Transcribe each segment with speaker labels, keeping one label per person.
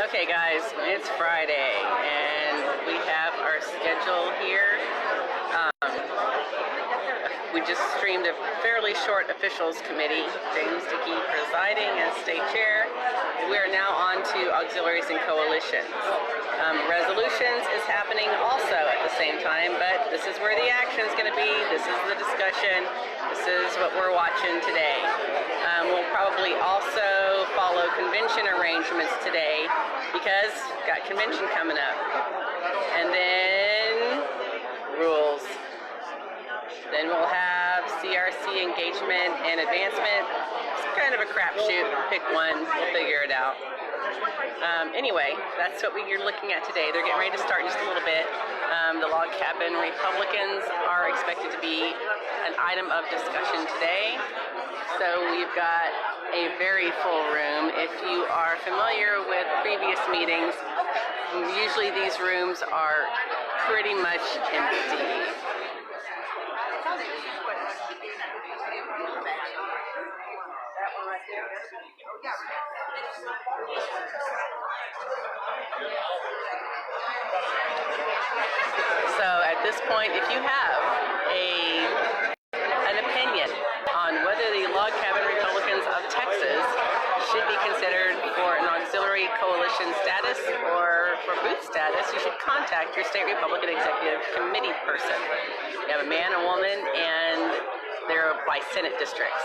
Speaker 1: Okay guys, it's Friday and we have our schedule here. We just streamed a fairly short officials committee. James Dickey presiding as state chair. We are now on to auxiliaries and coalitions. Resolutions is happening also at the same time, but this is where the action is going to be. This is the discussion. This is what we're watching today. We'll probably also follow convention arrangements today because we've got convention coming up. And then rules. Then we'll have CRC engagement and advancement. It's kind of a crapshoot. Pick one. We'll figure it out. Anyway, that's what we're looking at today. They're getting ready to start in just a little bit. The log cabin Republicans are expected to be an item of discussion today. So we've got a very full room. If you are familiar with previous meetings, usually these rooms are pretty much empty. So at this point, if you have an opinion on whether the log cabin Republicans of Texas should be considered for an auxiliary coalition status or for booth status, you should contact your state Republican Executive Committee person. You have a man, a woman, and they're by Senate districts.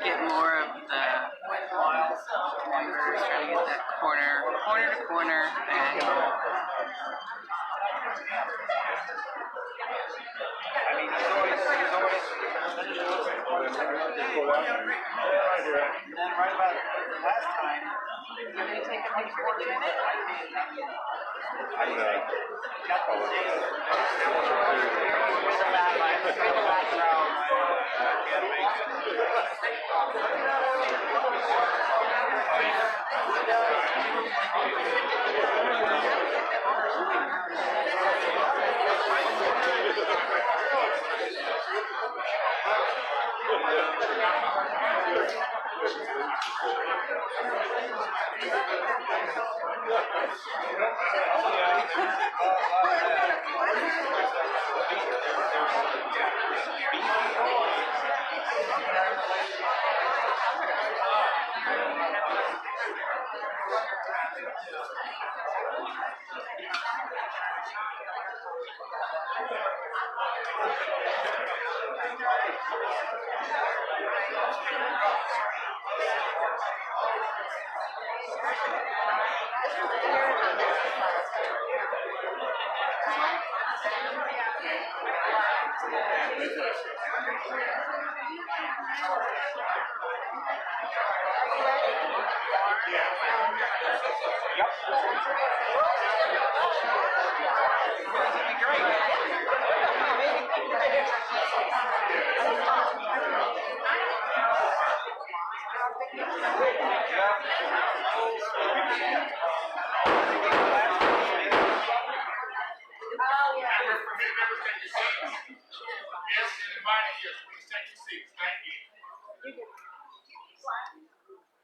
Speaker 1: Get more of the numbers, trying to get that corner to corner angle.
Speaker 2: And then right about last time, you're going to take a picture of the minute. I got the days.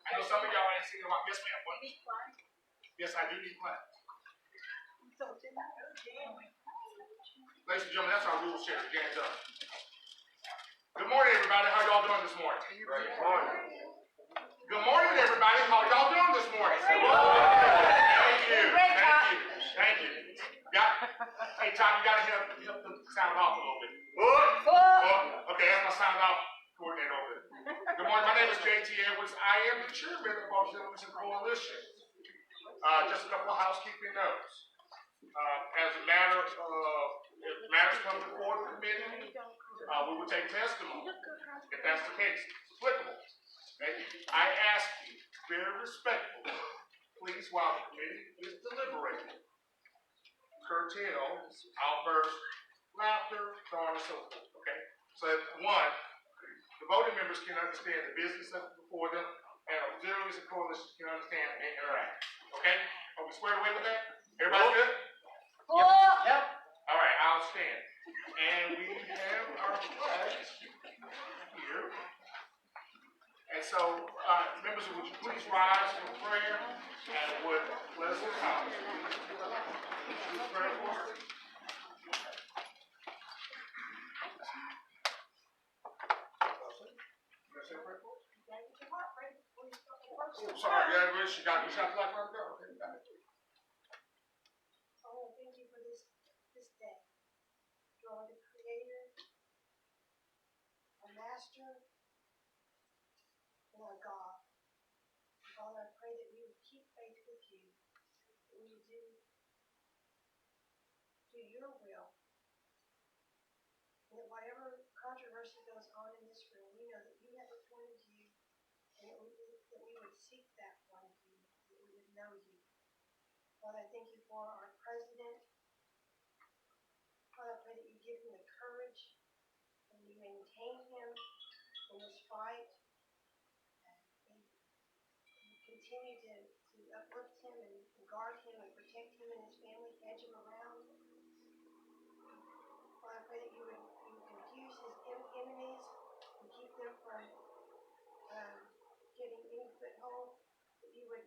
Speaker 3: I know some of y'all ain't singing along. Yes, ma'am. What? Yes, I do need one. Ladies and gentlemen, that's our rules check. Hands up. Good morning, everybody. How y'all doing this morning? Good morning. Good morning, everybody. How y'all doing this morning? Thank you. we gotta help them sound off a little bit. Okay, that's my sound off coordinator over there. Good morning, my name is J.T. Edwards. I am the chairman of Auxiliaries and Coalitions. Just a couple of housekeeping notes. As a matter of, if matters come before the committee, we will take testimony, if that's the case. It's applicable. Okay? I ask you, very respectfully, please, while the committee is deliberating, curtail, outburst, laughter, so on and so forth, okay? So that, one, the voting members can understand the business that's before them, and auxiliaries and coalitions can understand and interact, okay? Are we squared away with that? Everybody good? Yep. All right, I'll stand. And we have our flags here. And so, members, would you please rise for prayer? And would Leslie Thomas please pray for us? Oh, sorry, yeah, she got me shot like right there. Okay, got it.
Speaker 4: Oh, thank you for this day. You are the creator, our master, and our God. Father, I pray that we would keep faith with you, that we would do your will, and that whatever controversy goes on in this room, we know that you have a point of view, and that we would seek that point of view, that we would know you. Father, I thank you for our president. Father, I pray that you give him the courage and you maintain him in this fight. And you continue to uplift him and guard him and protect him and his family, hedge him around. Father, I pray that you would confuse his enemies and keep them from getting any foothold. That you would,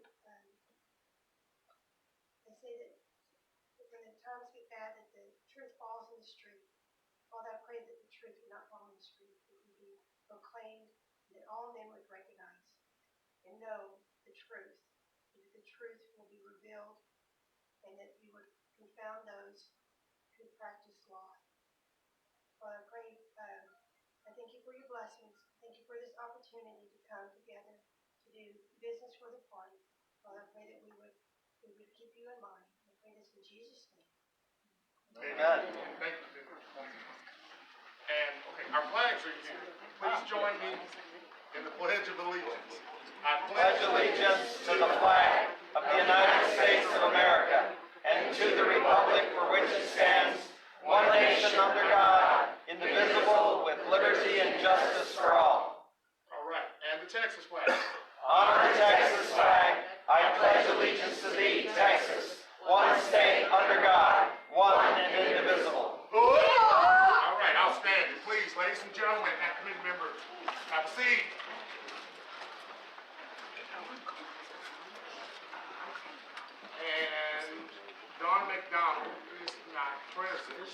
Speaker 4: they say that when the times get bad, that the truth falls in the street. Father, I pray that the truth would not fall in the street, that it would be proclaimed, and that all men would recognize and know the truth, and that the truth will be revealed, and that you would confound those who practice lie. Father, I pray, I thank you for your blessings. Thank you for this opportunity to come together to do business for the party. Father, I pray that we would keep you in mind. I pray this in Jesus' name.
Speaker 3: Amen. Thank you. And okay, our flags are here. Please join me in the Pledge of Allegiance. I
Speaker 5: pledge allegiance to the flag of the United States of America and to the republic for which it stands, one nation under God, indivisible, with liberty and justice for all.
Speaker 3: All right, and the Texas flag.
Speaker 5: Honor the Texas flag. I pledge allegiance to thee, Texas, one state under God, one and indivisible.
Speaker 3: All right, outstanding. Please, ladies and gentlemen, and committee members, have a seat. And Dawn McDonald is not present.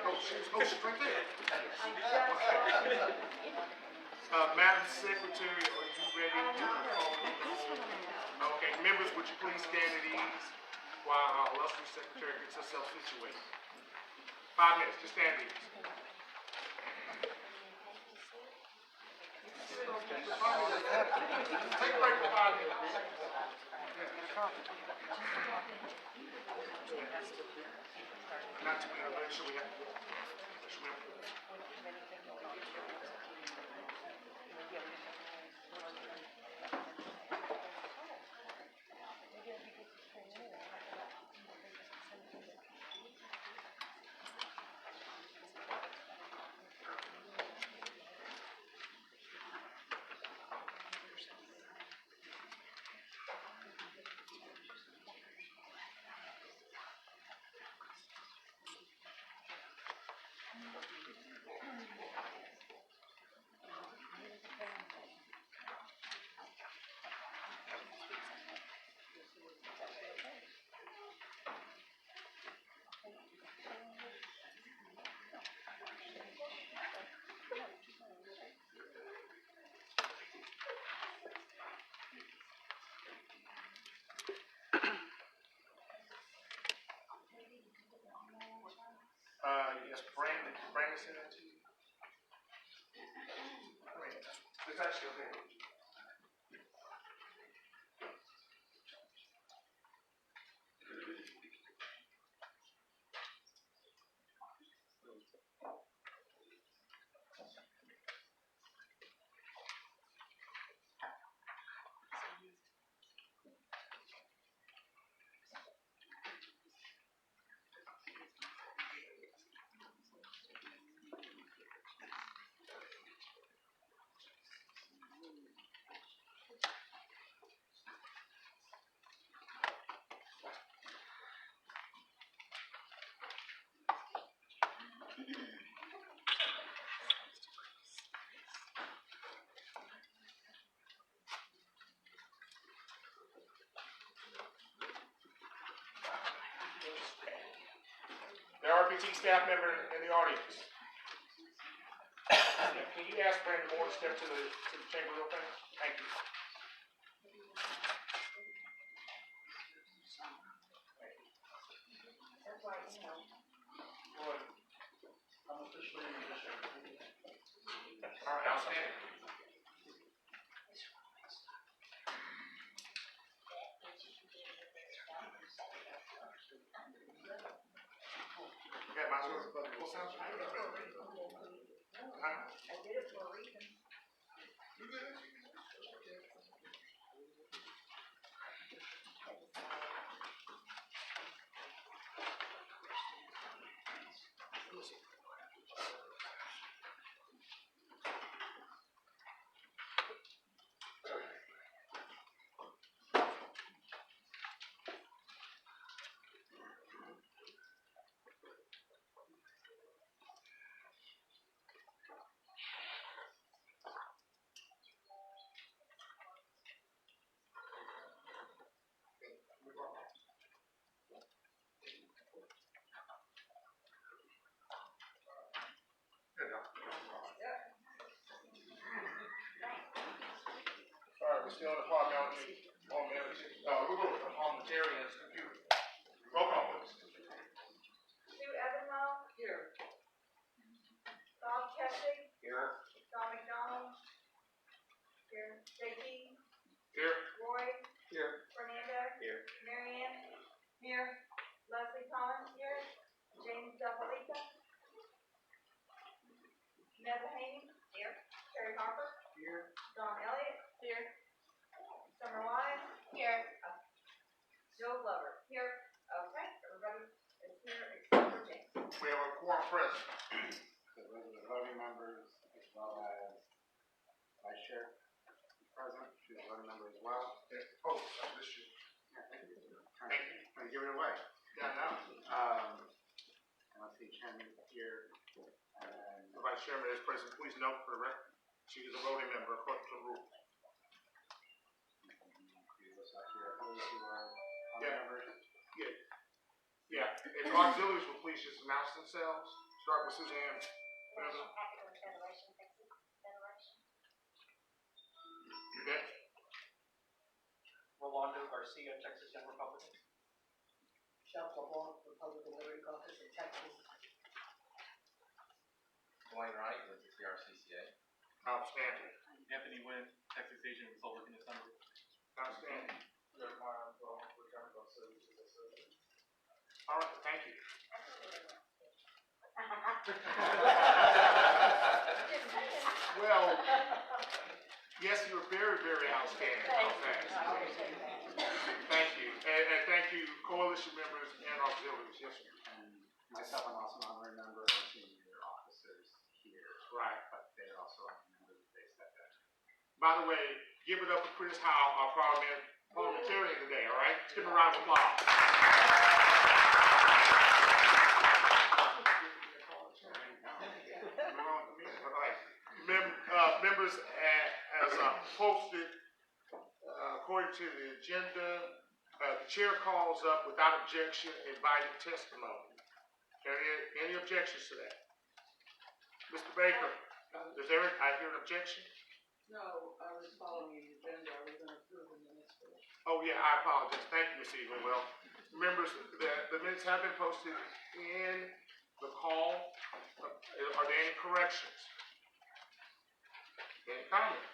Speaker 3: Oh, she's right there. Madam Secretary, are you ready? Okay, members, would you please stand at ease while our illustrious secretary gets herself situated? 5 minutes, just stand at ease. Take a break for 5 minutes. Not too many, make sure we have. That's your thing. The RPT staff member in the audience. Can you ask Brandon Moore to step to the chamber real fast? Thank you.
Speaker 2: I'm officially in position.
Speaker 3: All right, outstanding. Yeah, might as well. Full sound.
Speaker 6: I did it for a reason. I did it for a reason.
Speaker 3: All right, we're still on the parliamentary. We're going to parliamentarians computer. Roll call, please.
Speaker 6: Sue Evanwell. Here. Bob Kessie.
Speaker 5: Here.
Speaker 6: Don McDonald. Here. JT.
Speaker 3: Here.
Speaker 6: Roy.
Speaker 5: Here.
Speaker 6: Fernando.
Speaker 5: Here.
Speaker 6: Marianne. Here. Leslie Collins. Here. James Delpalita. Neva Haney. Here. Terry Harper.
Speaker 5: Here.
Speaker 6: Don Elliott. Here. Summer Wise. Here. Joe Glover. Here. Okay, everybody is here except for James.
Speaker 3: We have a quorum present.
Speaker 2: The regular voting members, as well as vice chair present, she's a voting member as well.
Speaker 3: Oh, this is.
Speaker 2: Yeah, thank you. Trying to give it away.
Speaker 3: Yeah, now.
Speaker 2: And let's see, Chairman here, and
Speaker 3: The vice chairman is present. Please note for the record, she is a voting member according to the rules.
Speaker 2: those up here, those who are other
Speaker 3: Yeah.
Speaker 2: members.
Speaker 3: Yeah. If auxiliaries will please just announce themselves. Start with Suzanne.
Speaker 6: Federation, Texas Federation.
Speaker 3: Yvette.
Speaker 5: Rolando Garcia, Texas Young Republican.
Speaker 7: Shel Pabon, Republican Liberty Caucus in Texas.
Speaker 8: Dwayne Wright with the TRCCA.
Speaker 3: Outstanding.
Speaker 8: Anthony Wynn, Texas Asian Republican Assembly.
Speaker 3: Outstanding. All right, thank you. Well, yes, you were very, very outstanding. Thank you. And thank you, coalition members and auxiliaries. Yes, sir.
Speaker 2: And myself, I'm also an honorary member of senior officers here.
Speaker 3: Right.
Speaker 2: But they also recommended that they step down.
Speaker 3: By the way, give it up for Chris Howe, our parliamentarian today, all right? Let's give him a round of applause. Members, as posted, according to the agenda, the chair calls up without objection invited testimony. Any objections to that? Mr. Baker, I hear an objection?
Speaker 7: No, I was following the agenda, I was going to approve the minutes for it.
Speaker 3: Oh, yeah, I apologize. Thank you, Ms. Eagle. Well, members, the minutes have been posted in the call. Are there any corrections? Any comments?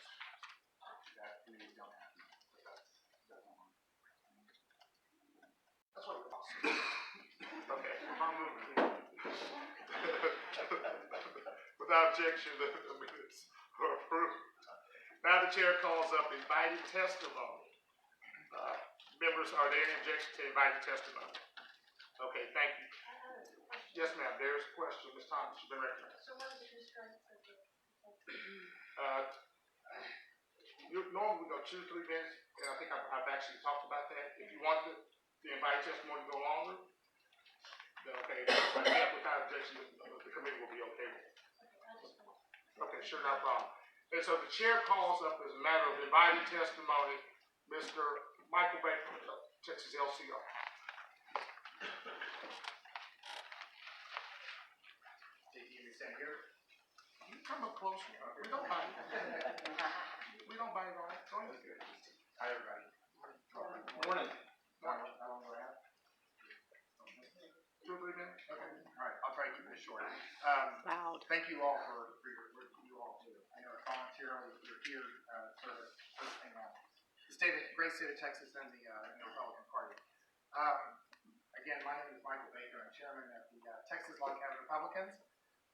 Speaker 3: Without objection, the minutes are approved. Now the chair calls up invited testimony. Members, are there any objections to invited testimony? Okay, thank you. Yes, ma'am, there's a question. Ms. Thomas, you've been recognized.
Speaker 4: So what are the constraints of the?
Speaker 3: Normally we go 2 to 3 minutes, and I think I've actually talked about that. If you want the invited testimony to go longer, then okay, without objection, the committee will be okay with it. Okay, sure, no problem. And so the chair calls up as a matter of invited testimony, Mr. Michael Baker, Texas LCO.
Speaker 2: You stand here.
Speaker 3: You come up closer. We don't bite. We don't bite on it. Join us.
Speaker 2: Hi, everybody.
Speaker 5: Morning.
Speaker 2: How long do I have?
Speaker 3: 2 or 3 minutes?
Speaker 2: Okay. All right. I'll try to keep this short.
Speaker 1: Loud.
Speaker 2: Thank you all for your work you all do. I know it's voluntarily you're here serving the great state of Texas and the Republican Party. Again, my name is Michael Baker. I'm chairman of the Texas Log Cabin Republicans.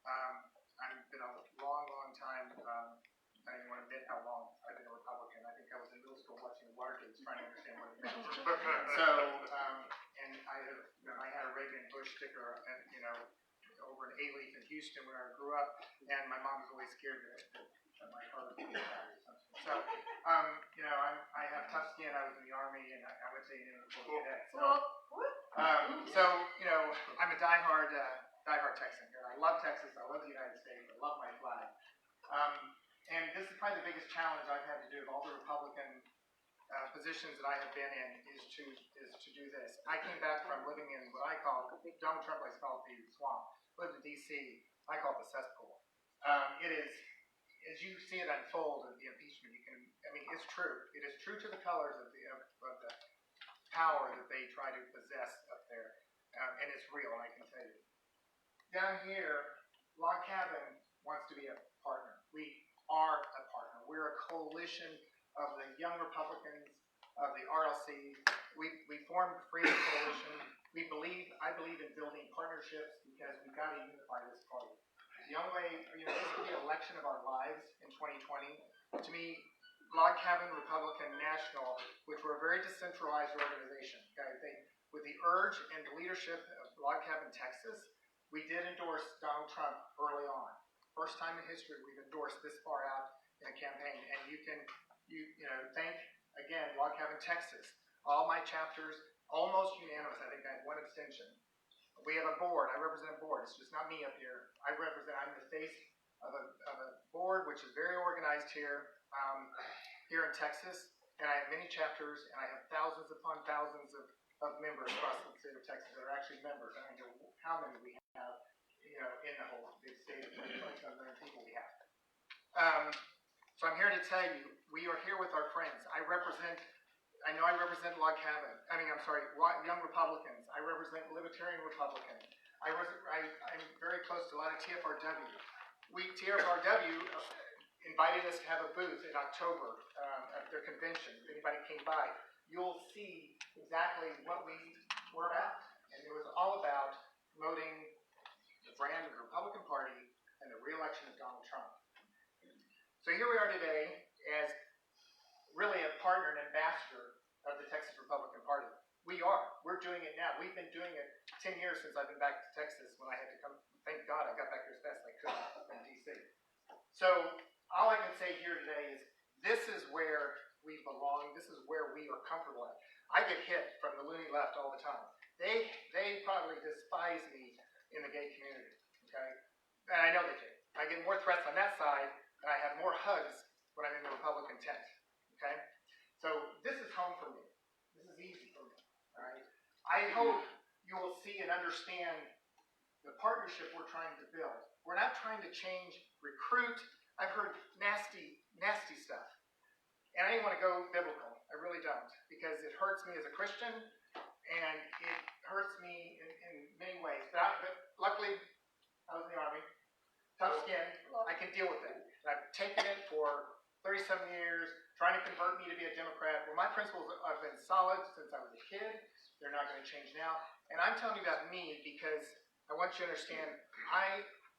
Speaker 2: I've been a long time. I don't even want to admit how long I've been a Republican. I think I was in middle school watching the Watergate, trying to understand what it meant. So, and I had a Reagan Bush sticker, and over an A-leaf in Houston where I grew up, and my mom was always scared that my car would be attacked or something. So, I have tough skin. I was in the Army, and I went to the cadet. So, I'm a diehard Texan here. I love Texas. I love the United States. I love my flag. And this is probably the biggest challenge I've had to do of all the Republican positions that I have been in is to do this. I came back from living in what I call, Donald Trump likes to call it the swamp. Lived in D.C. I call it the cesspool. It is, as you see it unfold in the impeachment, it's true. It is true to the colors of the power that they try to possess up there. And it's real, I can tell you. Down here, Log Cabin wants to be a partner. We are a partner. We're a coalition of the Young Republicans, of the RLC. We formed Freedom Coalition. I believe in building partnerships because we've got to unify this party. The only way, this is the election of our lives in 2020. To me, Log Cabin Republican National, which were a very decentralized organization, okay, with the urge and the leadership of Log Cabin Texas, we did endorse Donald Trump early on. First time in history we've endorsed this far out in a campaign, and you thank again Log Cabin Texas. All my chapters almost unanimous. I think I had one abstention. We have a board. I represent a board. It's just not me up here. I'm the face of a board which is very organized here in Texas, and I have many chapters, and I have thousands upon thousands of members across the state of Texas that are actually members. I don't know how many we have. In the whole big state of 27 million people we have. So I'm here to tell you, we are here with our friends. I represent Log Cabin. Young Republicans. I represent Libertarian Republicans. I'm very close to a lot of TFRW. TFRW invited us to have a booth in October at their convention. If anybody came by, you'll see exactly what we were about. And it was all about promoting the brand of the Republican Party and the re-election of Donald Trump. So here we are today as really a partner and ambassador of the Texas Republican Party. We're doing it now. We've been doing it 10 years since I've been back to Texas when I had to come. Thank God I got back here as fast as I could from D.C. So all I can say here today is this is where we belong. This is where we are comfortable at. I get hit from the loony left all the time. They probably despise me in the gay community, okay? And I know they do. I get more threats on that side, and I have more hugs when I'm in the Republican tent, okay? So this is home for me. This is easy for me, all right? I hope you will see and understand the partnership we're trying to build. We're not trying to change, recruit. I've heard nasty stuff. And I don't want to go biblical. I really don't, because it hurts me as a Christian, and it hurts me in many ways. But luckily, I was in the Army. Tough skin. I can deal with it. And I've taken it for 37 years, trying to convert me to be a Democrat. Well, my principles have been solid since I was a kid. They're not going to change now. And I'm telling you about me because I want you to understand,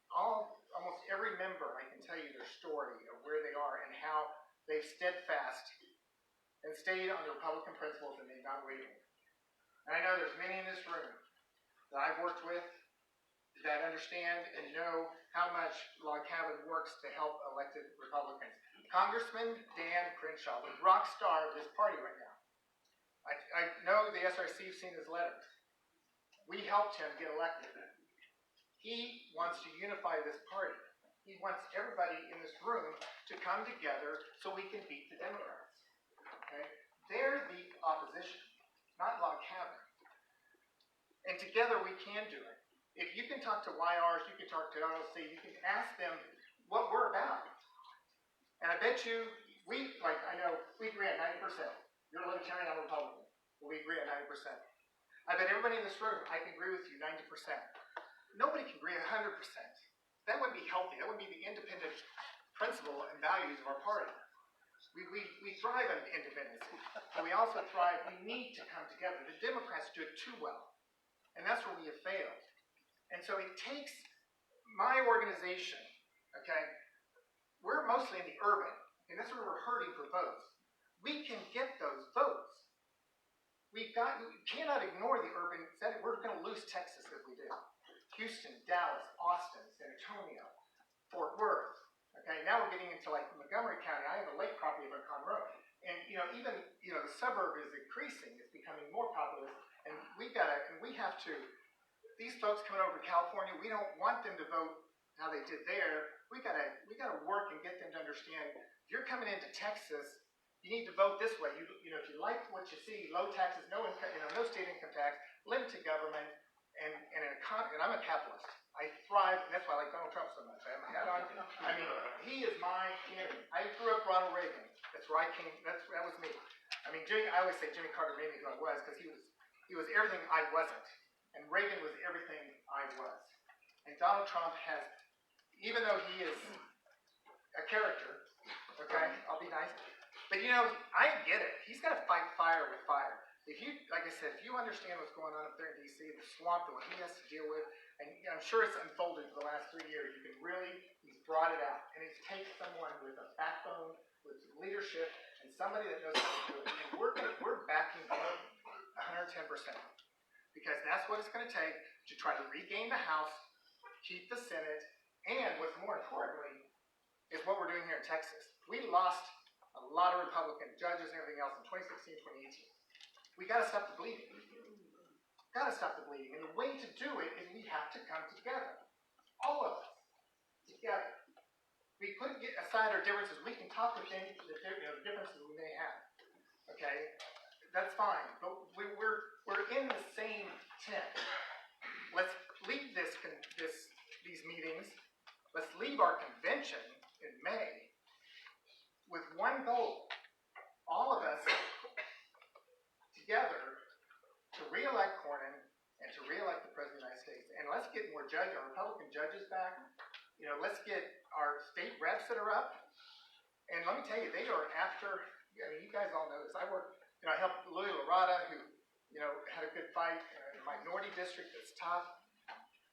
Speaker 2: all almost every member, I can tell you their story of where they are and how they've steadfast and stayed on the Republican principles and they've not wavered. And I know there's many in this room that I've worked with that understand and know how much Log Cabin works to help elected Republicans. Congressman Dan Crenshaw, the rock star of this party right now. I know the SRC have seen his letters. We helped him get elected. He wants to unify this party. He wants everybody in this room to come together so we can beat the Democrats. Okay? They're the opposition, not Log Cabin. And together we can do it. If you can talk to YRs, you can talk to LLC, you can ask them what we're about. And I bet you, I know we agree at 90%. You're a Libertarian, I'm a Republican. We agree at 90%. I bet everybody in this room, I can agree with you 90%. Nobody can agree 100%. That wouldn't be healthy. That wouldn't be the independent principle and values of our party. We thrive on independence, but we also thrive, we need to come together. The Democrats do it too well. And that's where we have failed. And so it takes my organization, okay, we're mostly in the urban, and that's where we're hurting for votes. We can get those votes. We cannot ignore the urban setting. We're going to lose Texas if we do. Houston, Dallas, Austin, San Antonio, Fort Worth. Okay, now we're getting into like Montgomery County. I have a lake property on Conroe. And even the suburb is increasing, it's becoming more populous, and we have to, these folks coming over to California, we don't want them to vote how they did there. We gotta work and get them to understand, if you're coming into Texas, you need to vote this way. If you like what you see, low taxes, no state income tax, limited government, and I'm a capitalist. I thrive, and that's why I like Donald Trump so much. I have my hat on. I mean, he is my candidate. I grew up Ronald Reagan. That's where I came. That was me. I mean, I always say Jimmy Carter made me who I was because he was everything I wasn't, and Reagan was everything I was. And Donald Trump has, even though he is a character, okay, I'll be nice, but I get it. He's got to fight fire with fire. Like I said, if you understand what's going on up there in D.C., the swamp, what he has to deal with, and I'm sure it's unfolded for the last 3 years, he's brought it out. And it takes someone with a backbone, with leadership, and somebody that knows how to do it. And we're backing him 110%. Because that's what it's going to take to try to regain the House, keep the Senate, and what's more importantly, is what we're doing here in Texas. We lost a lot of Republican judges and everything else in 2016, 2018. We got to stop the bleeding. Got to stop the bleeding. And the way to do it is we have to come together. All of us. Together. We put aside our differences. We can talk with the differences we may have. Okay? That's fine. But we're in the same tent. Let's leave these meetings. Let's leave our convention in May with one goal. All of us together to re-elect Cornyn and to re-elect the President of the United States. And let's get more our Republican judges back. Let's get our state reps that are up. And let me tell you, they are after, you guys all know this. I helped Louis Larada, who, had a good fight in a minority district that's tough.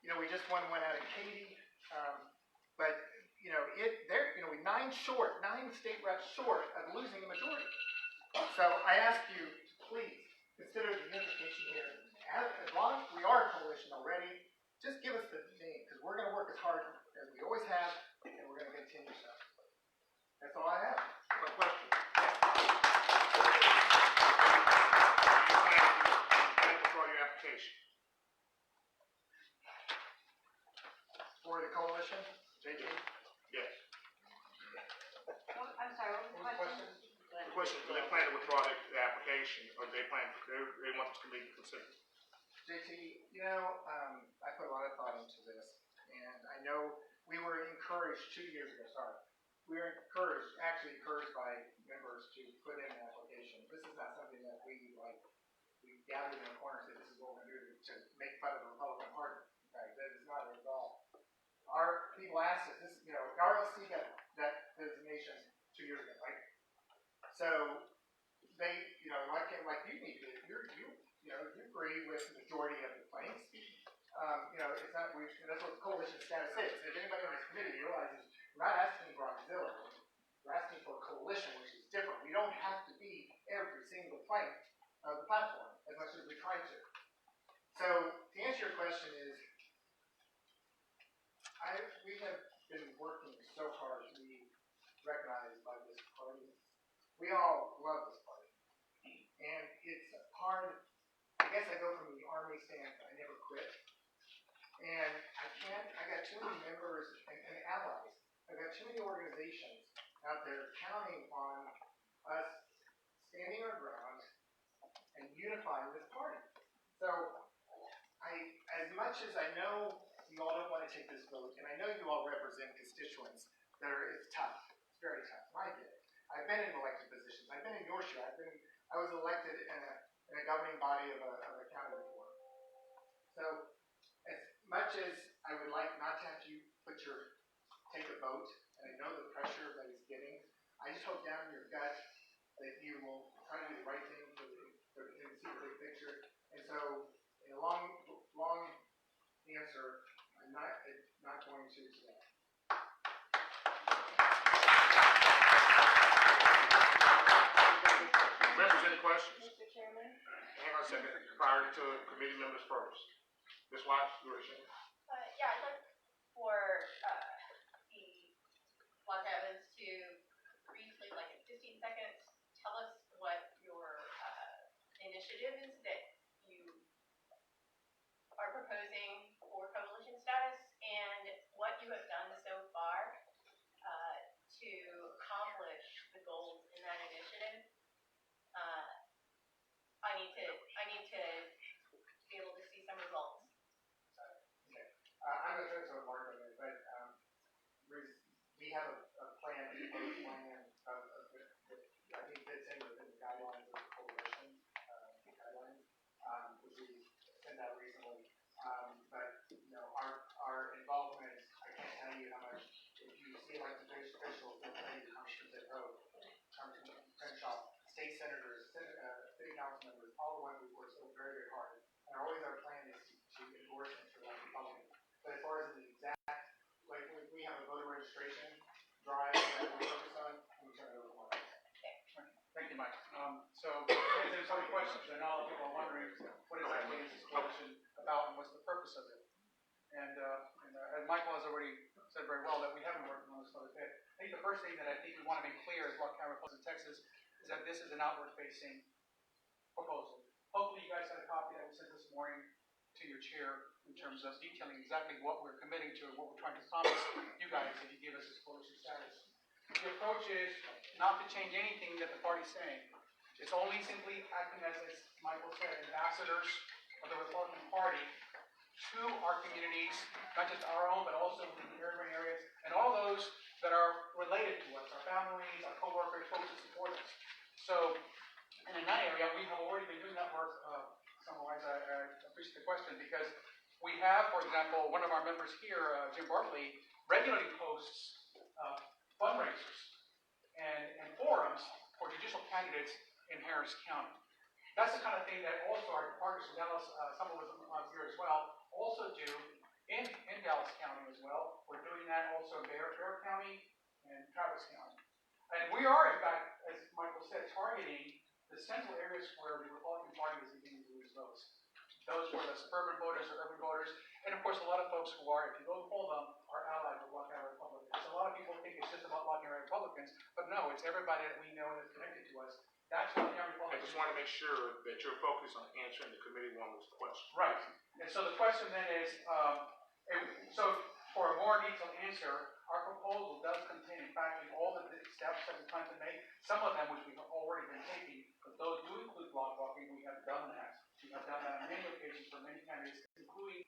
Speaker 2: We just won one out of Katy. But, we're 9 state reps short of losing the majority. So I ask you to please consider the unification here. As long as we are a coalition already, just give us the name, because we're going to work as hard as we always have, and we're going to continue so. That's all I have.
Speaker 3: No question. For your application.
Speaker 2: For the coalition, JT?
Speaker 3: Yes.
Speaker 6: I'm sorry, what was the question?
Speaker 3: The question is, do they plan to withdraw the application, or do they want this committee to consider?
Speaker 2: JT, I put a lot of thought into this, and I know we were encouraged 2 years ago, we were actually encouraged by members to put in an application. This is not something that we gathered in a corner and said, this is what we're going to do to make fun of the Republican Party. Okay, that is not it at all. Our people asked us, RLC got that designation 2 years ago, right? So they, like you need to, you agree with the majority of the claims. It's not, that's what the coalition status is. If anybody on this committee we all love this party. And it's hard, I guess I go from the Army stance, I never quit. And I got too many members and allies. I've got too many organizations out there counting on us standing our ground and unifying this party. So, as much as I know you all don't want to take this vote, and I know you all represent constituents it's tough. It's very tough. I get it. I've been in elected positions. I've been in your shoe. I was elected in a governing body of a county before. So, as much as I would like not to have you take a vote, and I know the pressure that it's getting, I just hope down in your gut that you will try to do the right thing and see the big picture. And so, in a long answer, I'm not going to today.
Speaker 3: Members, any questions?
Speaker 6: Mr. Chairman?
Speaker 3: Hang on a second, prior to committee members first. Ms. Watts, you were saying?
Speaker 6: Yeah, I'd like for the Los Evans to briefly, like in 15 seconds, tell us what your initiative is that you are proposing for coalition status and what you have done so far to accomplish the goals in that initiative. I need to be able to see some results.
Speaker 2: Okay. I'm going to turn this over to Mark on it, but we have a plan, a proposed plan that I think fits in within the guidelines of the coalition guidelines, which we sent out recently. But our involvement, I can't tell you how much. If you see elected officials, they'll tell you Congressman Rowe, Congressman Crenshaw, state senators, city council members, all the ones we work so very, very hard. And always our plan is to endorse and to elect Republicans. But as far as the exact, like we have a voter registration drive that we focus on, and we turn it over to Mark.
Speaker 9: Thank you, Mike. So, there's some questions. I know people are wondering what exactly is this coalition about and what's the purpose of it. And as Michael has already said very well, that we haven't worked on this other bit. I think the first thing that I think we want to make clear as Rock County Republicans in Texas is that this is an outward-facing proposal. Hopefully, you guys had a copy that we sent this morning to your chair in terms of detailing exactly what we're committing to and what we're trying to promise you guys if you give us this coalition status. The approach is not to change anything that the party's saying. It's only simply acting as Michael said, ambassadors of the Republican Party to our communities, not just our own, but also in the urban areas, and all those that are related to us, our families, our co-workers, folks that support us. So, and in that area, we have already been doing that work. Otherwise, I appreciate the question, because we have, for example, one of our members here, Jim Bartley, regularly posts fundraisers and forums for judicial candidates in Harris County. That's the kind of thing that also our partners in Dallas, some of us here as well, also do in Dallas County as well. We're doing that also in Bexar County and Travis County. And we are, in fact, as Michael said, targeting the central areas where the Republican Party is beginning to lose votes. Those were the suburban voters or urban voters, and of course a lot of folks who are, if you go poll them, are allies of Rock County Republicans. So a lot of people think it's just about Rock County Republicans, but no, it's everybody that we know that's connected to us. That's Rock County
Speaker 3: I
Speaker 9: Republicans.
Speaker 3: just want to make sure that you're focused on answering the committee woman's question.
Speaker 9: Right. And so the question then is, so for a more detailed answer, our proposal does contain, in fact, all the steps that we plan to make, some of them which we've already been taking, but those do include block walking. We have done that. We have done that on many occasions for many candidates, including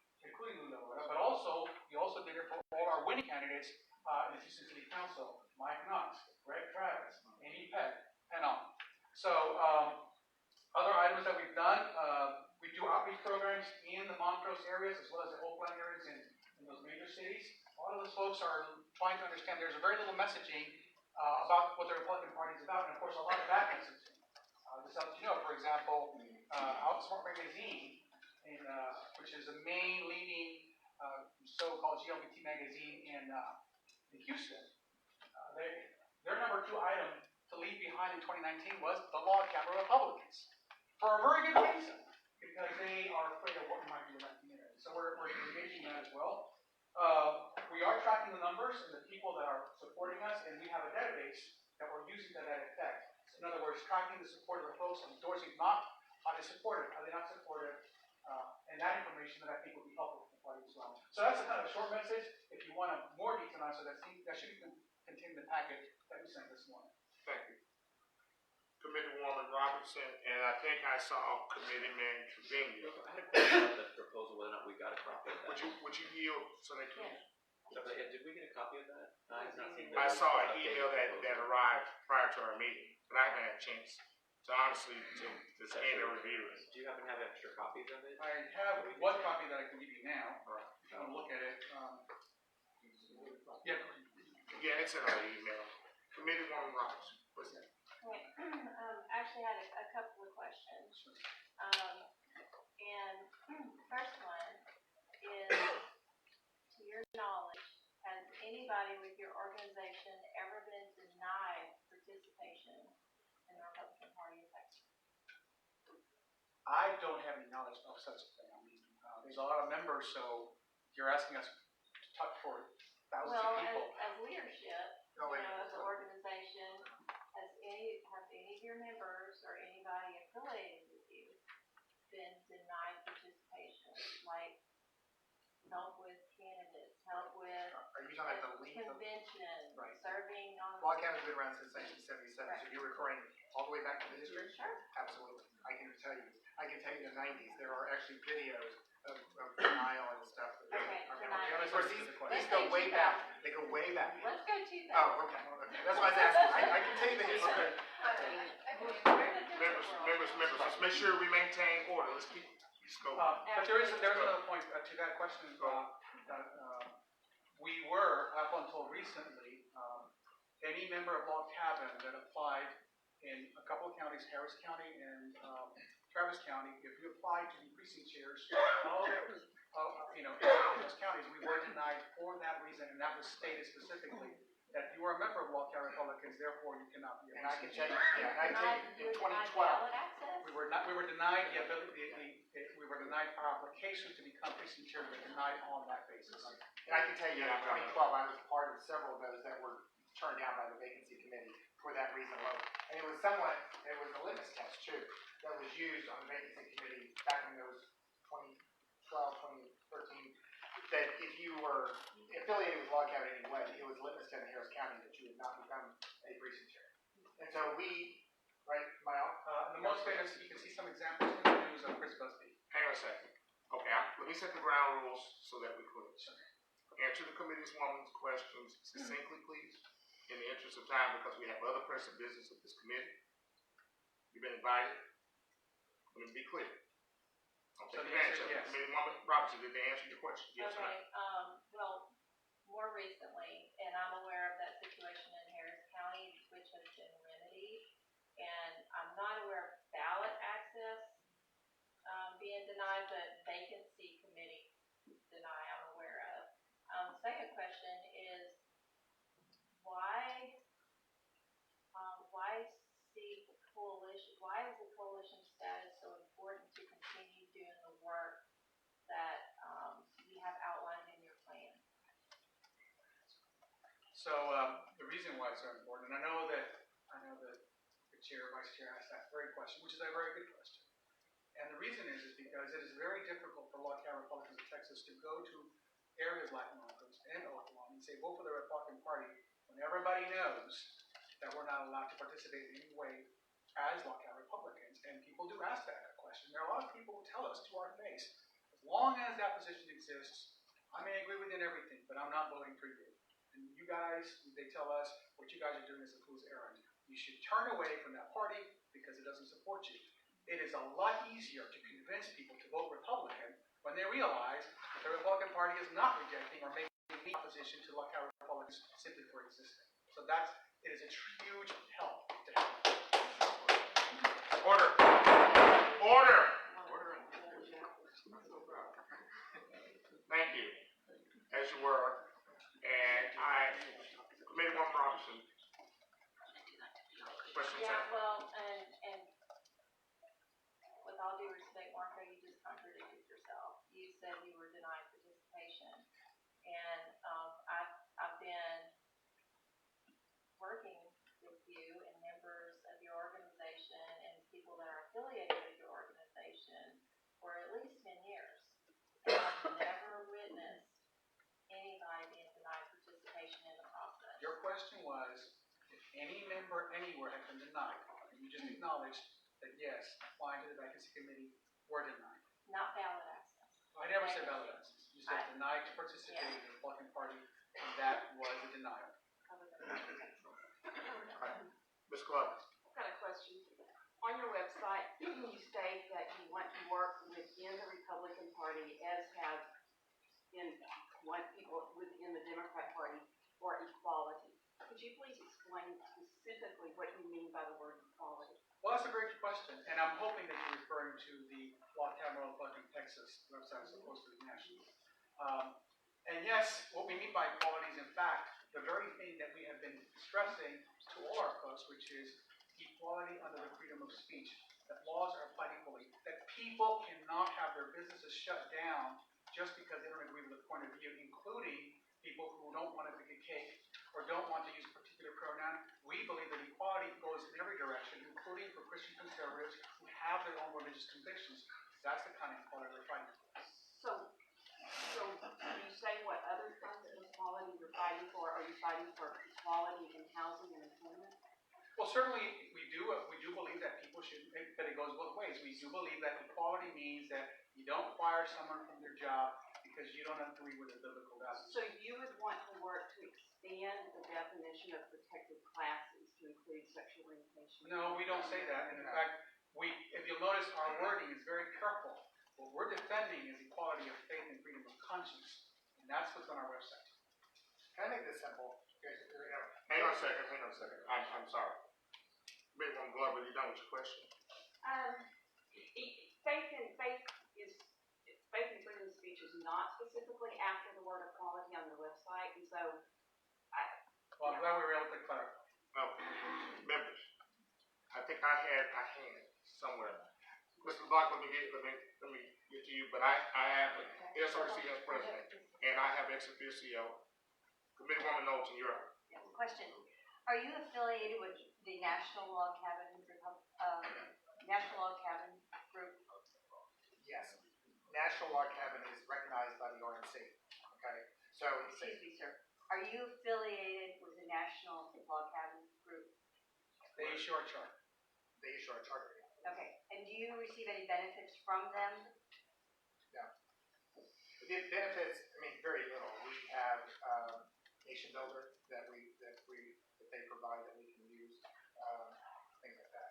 Speaker 9: Lula, but also, we also did it for all our winning candidates in the Houston City Council, Mike Knox, Greg Travis, Amy Peck, and on. So, other items that we've done, we do outreach programs in the Montrose areas as well as the Oakland areas in those major cities. A lot of those folks are trying to understand there's very little messaging about what the Republican Party is about, and of course a lot of bad messaging. Just to let you know, for example, Outsmart Magazine, which is the main leading so-called GLBT magazine in Houston, their number 2 item to leave behind in 2019 was the law capital Republicans. For a very good reason, because they are afraid of what we might do in that community. So we're engaging that as well. We are tracking the numbers and the people that are supporting us, and we have a database that we're using to that effect. In other words, tracking the support of the folks, endorsing not, are they supportive, are they not supportive? And that information that I think would be helpful for the party as well. So that's a kind of a short message. If you want a more detailed answer, that should contain the packet that we sent this morning.
Speaker 3: Thank you. Committeewoman Robertson, and I think I saw Committeeman Trevino.
Speaker 8: I had a question about that proposal, whether or not we got a copy of that.
Speaker 3: Would you yield so they can?
Speaker 8: Did we get a copy of that? I've not seen
Speaker 3: I
Speaker 8: the
Speaker 3: saw an
Speaker 8: updated
Speaker 3: email that
Speaker 8: proposal.
Speaker 3: arrived prior to our meeting, but I haven't had a chance to honestly to scan and review it.
Speaker 8: Do you happen to have extra copies of it?
Speaker 9: I have one copy that I can give you now. If you want to look at it. Yeah.
Speaker 3: Yeah, it's in our email. Committeewoman Robertson, what's that?
Speaker 6: Actually had a couple of questions. And first one is, to your knowledge, has anybody with your organization ever been denied participation in the Republican Party of Texas?
Speaker 9: I don't have any knowledge of such a thing. I mean, there's a lot of members, so you're asking us to talk for thousands of people.
Speaker 6: As leadership,
Speaker 2: No, wait.
Speaker 6: as an organization, have any of your members or anybody affiliated with you been denied participation, like help with candidates, help with
Speaker 2: Are you talking about the length of?
Speaker 6: convention,
Speaker 2: Right.
Speaker 6: serving on?
Speaker 2: Log Cabin's been around since 1977, so you're referring all the way back to the history?
Speaker 6: Sure.
Speaker 2: Absolutely. I can tell you the 90s, there are actually videos of denial and stuff.
Speaker 6: Okay,
Speaker 2: Of course, these
Speaker 6: Let's
Speaker 2: go
Speaker 6: say
Speaker 2: way
Speaker 6: 2000.
Speaker 2: back. They go way back.
Speaker 6: Let's go to that.
Speaker 2: Oh, okay. That's why I was asking. I can tell you the history.
Speaker 3: Members, let's make sure we maintain order. Let's go.
Speaker 9: But there's another point to that question. We were, up until recently, any member of Log Cabin that applied in a couple of counties, Harris County and Travis County, if you applied to be precinct chairs, in those counties, we were denied for that reason, and that was stated specifically that you are a member of Log Cabin Republicans, therefore you cannot be a
Speaker 2: And I can
Speaker 9: precinct
Speaker 2: tell
Speaker 9: chair.
Speaker 2: you, in 2012,
Speaker 6: Ballot access?
Speaker 9: We were denied the ability, we were denied our application to become precinct chair, we were denied on that basis.
Speaker 2: and I can tell you, in 2012, I was part of several of those that were turned down by the vacancy committee for that reason alone. And it was a litmus test too, that was used on the vacancy committee back in those 2012, 2013, that if you were affiliated with Log Cabin in any way, it was litmus test in Harris County that you would not become a precinct chair. And so right, Myle?
Speaker 9: The most famous, you can see some examples in the news of Chris Busby.
Speaker 3: Hang on a second. Okay, let me set the ground rules so that we clear. Answer the committee's woman's questions succinctly, please, in the interest of time, because we have other pressing business of this committee. You've been invited. Let me be clear.
Speaker 9: So the answer is yes.
Speaker 3: Committeewoman Robertson, did they answer your question? Yes or no?
Speaker 6: Okay, well, more recently, and I'm aware of that situation in Harris County, which has been remedied, and I'm not aware of ballot access being denied, but vacancy committee deny I'm aware of. Second question is, why is the coalition status so important to continue doing the work that you have outlined in your plan?
Speaker 9: So the reason why it's so important, and I know that the chair, vice chair asked that very question, which is a very good question. And the reason is because it is very difficult for Log Cabin Republicans of Texas to go to areas like Montrose and Oklahoma and say vote for the Republican Party when everybody knows that we're not allowed to participate in any way as Log Cabin Republicans. And people do ask that question. There are a lot of people who tell us to our face, as long as that position exists, I may agree with you in everything, but I'm not voting for you. And you guys, they tell us, what you guys are doing is a fool's errand. You should turn away from that party because it doesn't support you. It is a lot easier to convince people to vote Republican when they realize that the Republican Party is not rejecting or making any opposition to Log Cabin Republicans simply for existing. So it is a huge help to have.
Speaker 3: Order. Order. Thank you. As you were, and Committeewoman Robertson. Question
Speaker 6: Yeah,
Speaker 3: time.
Speaker 6: well, and with all due respect, Marco, you just contradicted yourself. You said you were denied participation, and I've been working with you and members of your organization
Speaker 9: just acknowledge that yes, applying to the vacancy committee, were denied.
Speaker 6: Not ballot access.
Speaker 9: I never said ballot access. You said denied to participate
Speaker 6: Yeah.
Speaker 9: in the Republican Party, and that was a denial.
Speaker 3: Ms. Glover.
Speaker 7: I've got a question. On your website, you state that you want to work within the Republican Party, as have one people within the Democrat Party, for equality. Could you please explain specifically what you mean by the word equality?
Speaker 9: Well, that's a great question, and I'm hoping that you're referring to the Log Cabin Republican Texas website as opposed to the national. And yes, what we mean by equality is, in fact, the very thing that we have been stressing to all our folks, which is equality under the freedom of speech, that laws are applied equally, that people cannot have their businesses shut down just because they don't agree with a point of view, including people who don't want to pick a cake or don't want to use a particular pronoun. We believe that equality goes in every direction, including for Christian conservatives who have their own religious convictions. That's the kind of equality we're fighting for.
Speaker 7: So can you say what other kinds of equality you're fighting for? Are you fighting for equality in housing and employment?
Speaker 9: Well, certainly we do believe that people should, that it goes both ways. We do believe that equality means that you don't fire someone from their job because you don't agree with their biblical values.
Speaker 7: So you would want to work to expand the definition of protected classes to include sexual orientation?
Speaker 9: No, we don't say that. And in fact, if you'll notice, our wording is very careful. What we're defending is equality of faith and freedom of conscience, and that's what's on our website.
Speaker 2: Can I make this simple?
Speaker 3: Hang on a second. I'm sorry. Maybe one Glover, you done with your question?
Speaker 7: Faith and freedom of speech is not specifically after the word equality on the website, and so
Speaker 9: Well, I'm glad we were able to clarify.
Speaker 3: Okay. Members, I think I had a hand somewhere. Mr. Block, let me get to you, but I have an SRC as president, and I have ex officio. Committeewoman Knowles, and you're up.
Speaker 10: Question. Are you affiliated with the National Log Cabin Group?
Speaker 2: Yes. National Log Cabin is recognized by the RNC. Okay? So,
Speaker 10: Excuse me, sir. Are you affiliated with the National Log Cabin Group?
Speaker 9: They issue our charter.
Speaker 2: they issue our charter.
Speaker 10: Okay. And do you receive any benefits from them?
Speaker 2: No. The benefits, I mean, very little. We have Nation Builder that they provide that we can use, things like that.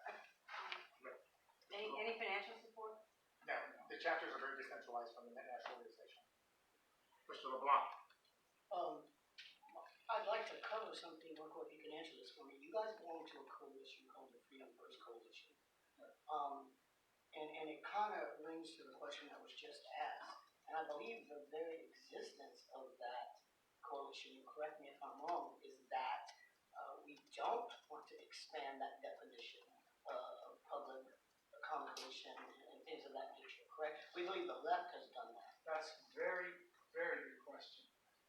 Speaker 10: Any financial support?
Speaker 2: No, the chapters are very decentralized from the national organization.
Speaker 3: Mr. LeBlanc.
Speaker 11: I'd like to cover something real quick. You can answer this for me. You guys belong to a coalition called the Freedom First Coalition. And it kind of rings to the question that was just asked. And I believe the very existence of that coalition, and correct me if I'm wrong, is that we don't want to expand that definition of public accommodation and things of that nature, correct? We believe the left has done that.
Speaker 9: That's a very, very good question.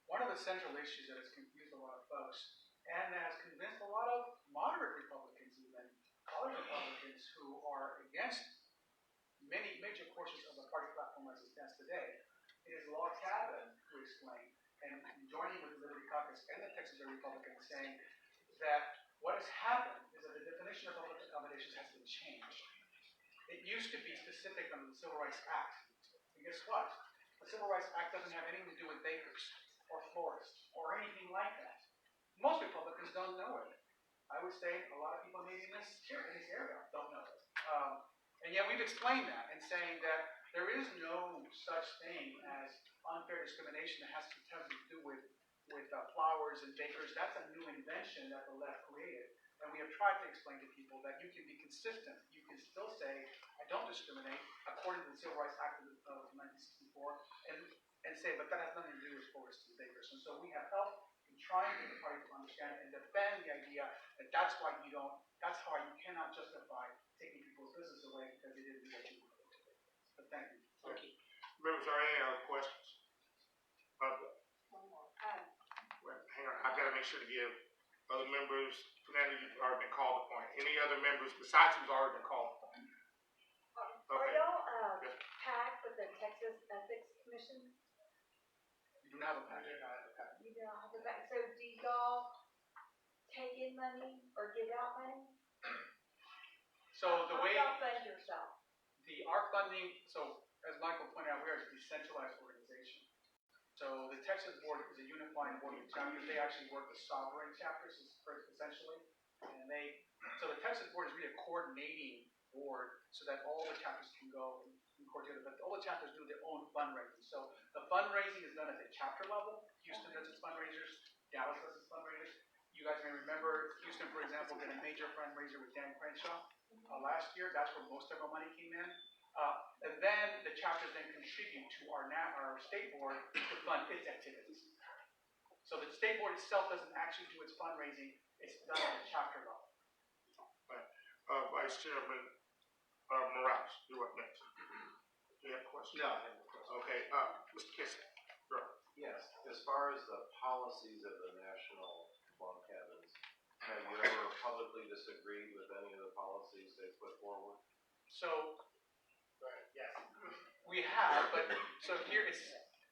Speaker 9: One of the central issues that has confused a lot of folks and has convinced a lot of moderate Republicans, even college Republicans who are against many major portions of the party platform as it stands today, is Log Cabin who explained, and joining with the Liberty Caucus and the Texas Republicans, saying that what has happened is that the definition of public accommodations has been changed. It used to be specific under the Civil Rights Act. And guess what? The Civil Rights Act doesn't have anything to do with bakers or florists or anything like that. Most Republicans don't know it. I would say a lot of people maybe in this area don't know it. And yet we've explained that and saying that there is no such thing as unfair discrimination that has to do with flowers and bakers. That's a new invention that the left created. And we have tried to explain to people that you can be consistent. You can still say, I don't discriminate according to the Civil Rights Act of 1964, and say, but that has nothing to do with florists and bakers. And so we have helped in trying to get the party to understand and defend the idea that that's how you cannot justify taking people's business away because they didn't do what you wanted to do. But thank you.
Speaker 11: Thank you.
Speaker 3: Members, are there any other questions?
Speaker 10: One more.
Speaker 3: Well, hang on, I've got to make sure to give other members, Fernando, you've already been called upon. Any other members besides who's already been called upon?
Speaker 12: Are y'all packed with the Texas Ethics Commission?
Speaker 9: You do not have a package.
Speaker 12: You don't have the back. So do y'all take in money or give out money?
Speaker 9: So the way,
Speaker 12: How about yourself?
Speaker 9: our funding, so as Michael pointed out, we are a decentralized organization. So the Texas board is a unifying board of chapters. They actually work with sovereign chapters essentially. And so the Texas board is really a coordinating board so that all the chapters can go and coordinate. But all the chapters do their own fundraising. So the fundraising is done at the chapter level. Houston does its fundraisers. Dallas does its fundraisers. You guys may remember Houston, for example, did a major fundraiser with Dan Crenshaw last year. That's where most of our money came in. And then the chapters then contribute to our state board to fund its activities. So the state board itself doesn't actually do its fundraising, it's done at the chapter level.
Speaker 3: Vice Chairman Morales, you're up next. Do you have a question?
Speaker 5: No, I have no question.
Speaker 3: Okay, Mr. Kissick, you're up.
Speaker 13: Yes, as far as the policies of the national log cabins, have you ever publicly disagreed with any of the policies they put forward?
Speaker 9: So,
Speaker 2: Go ahead. Yes.
Speaker 9: we have, but, so here it's,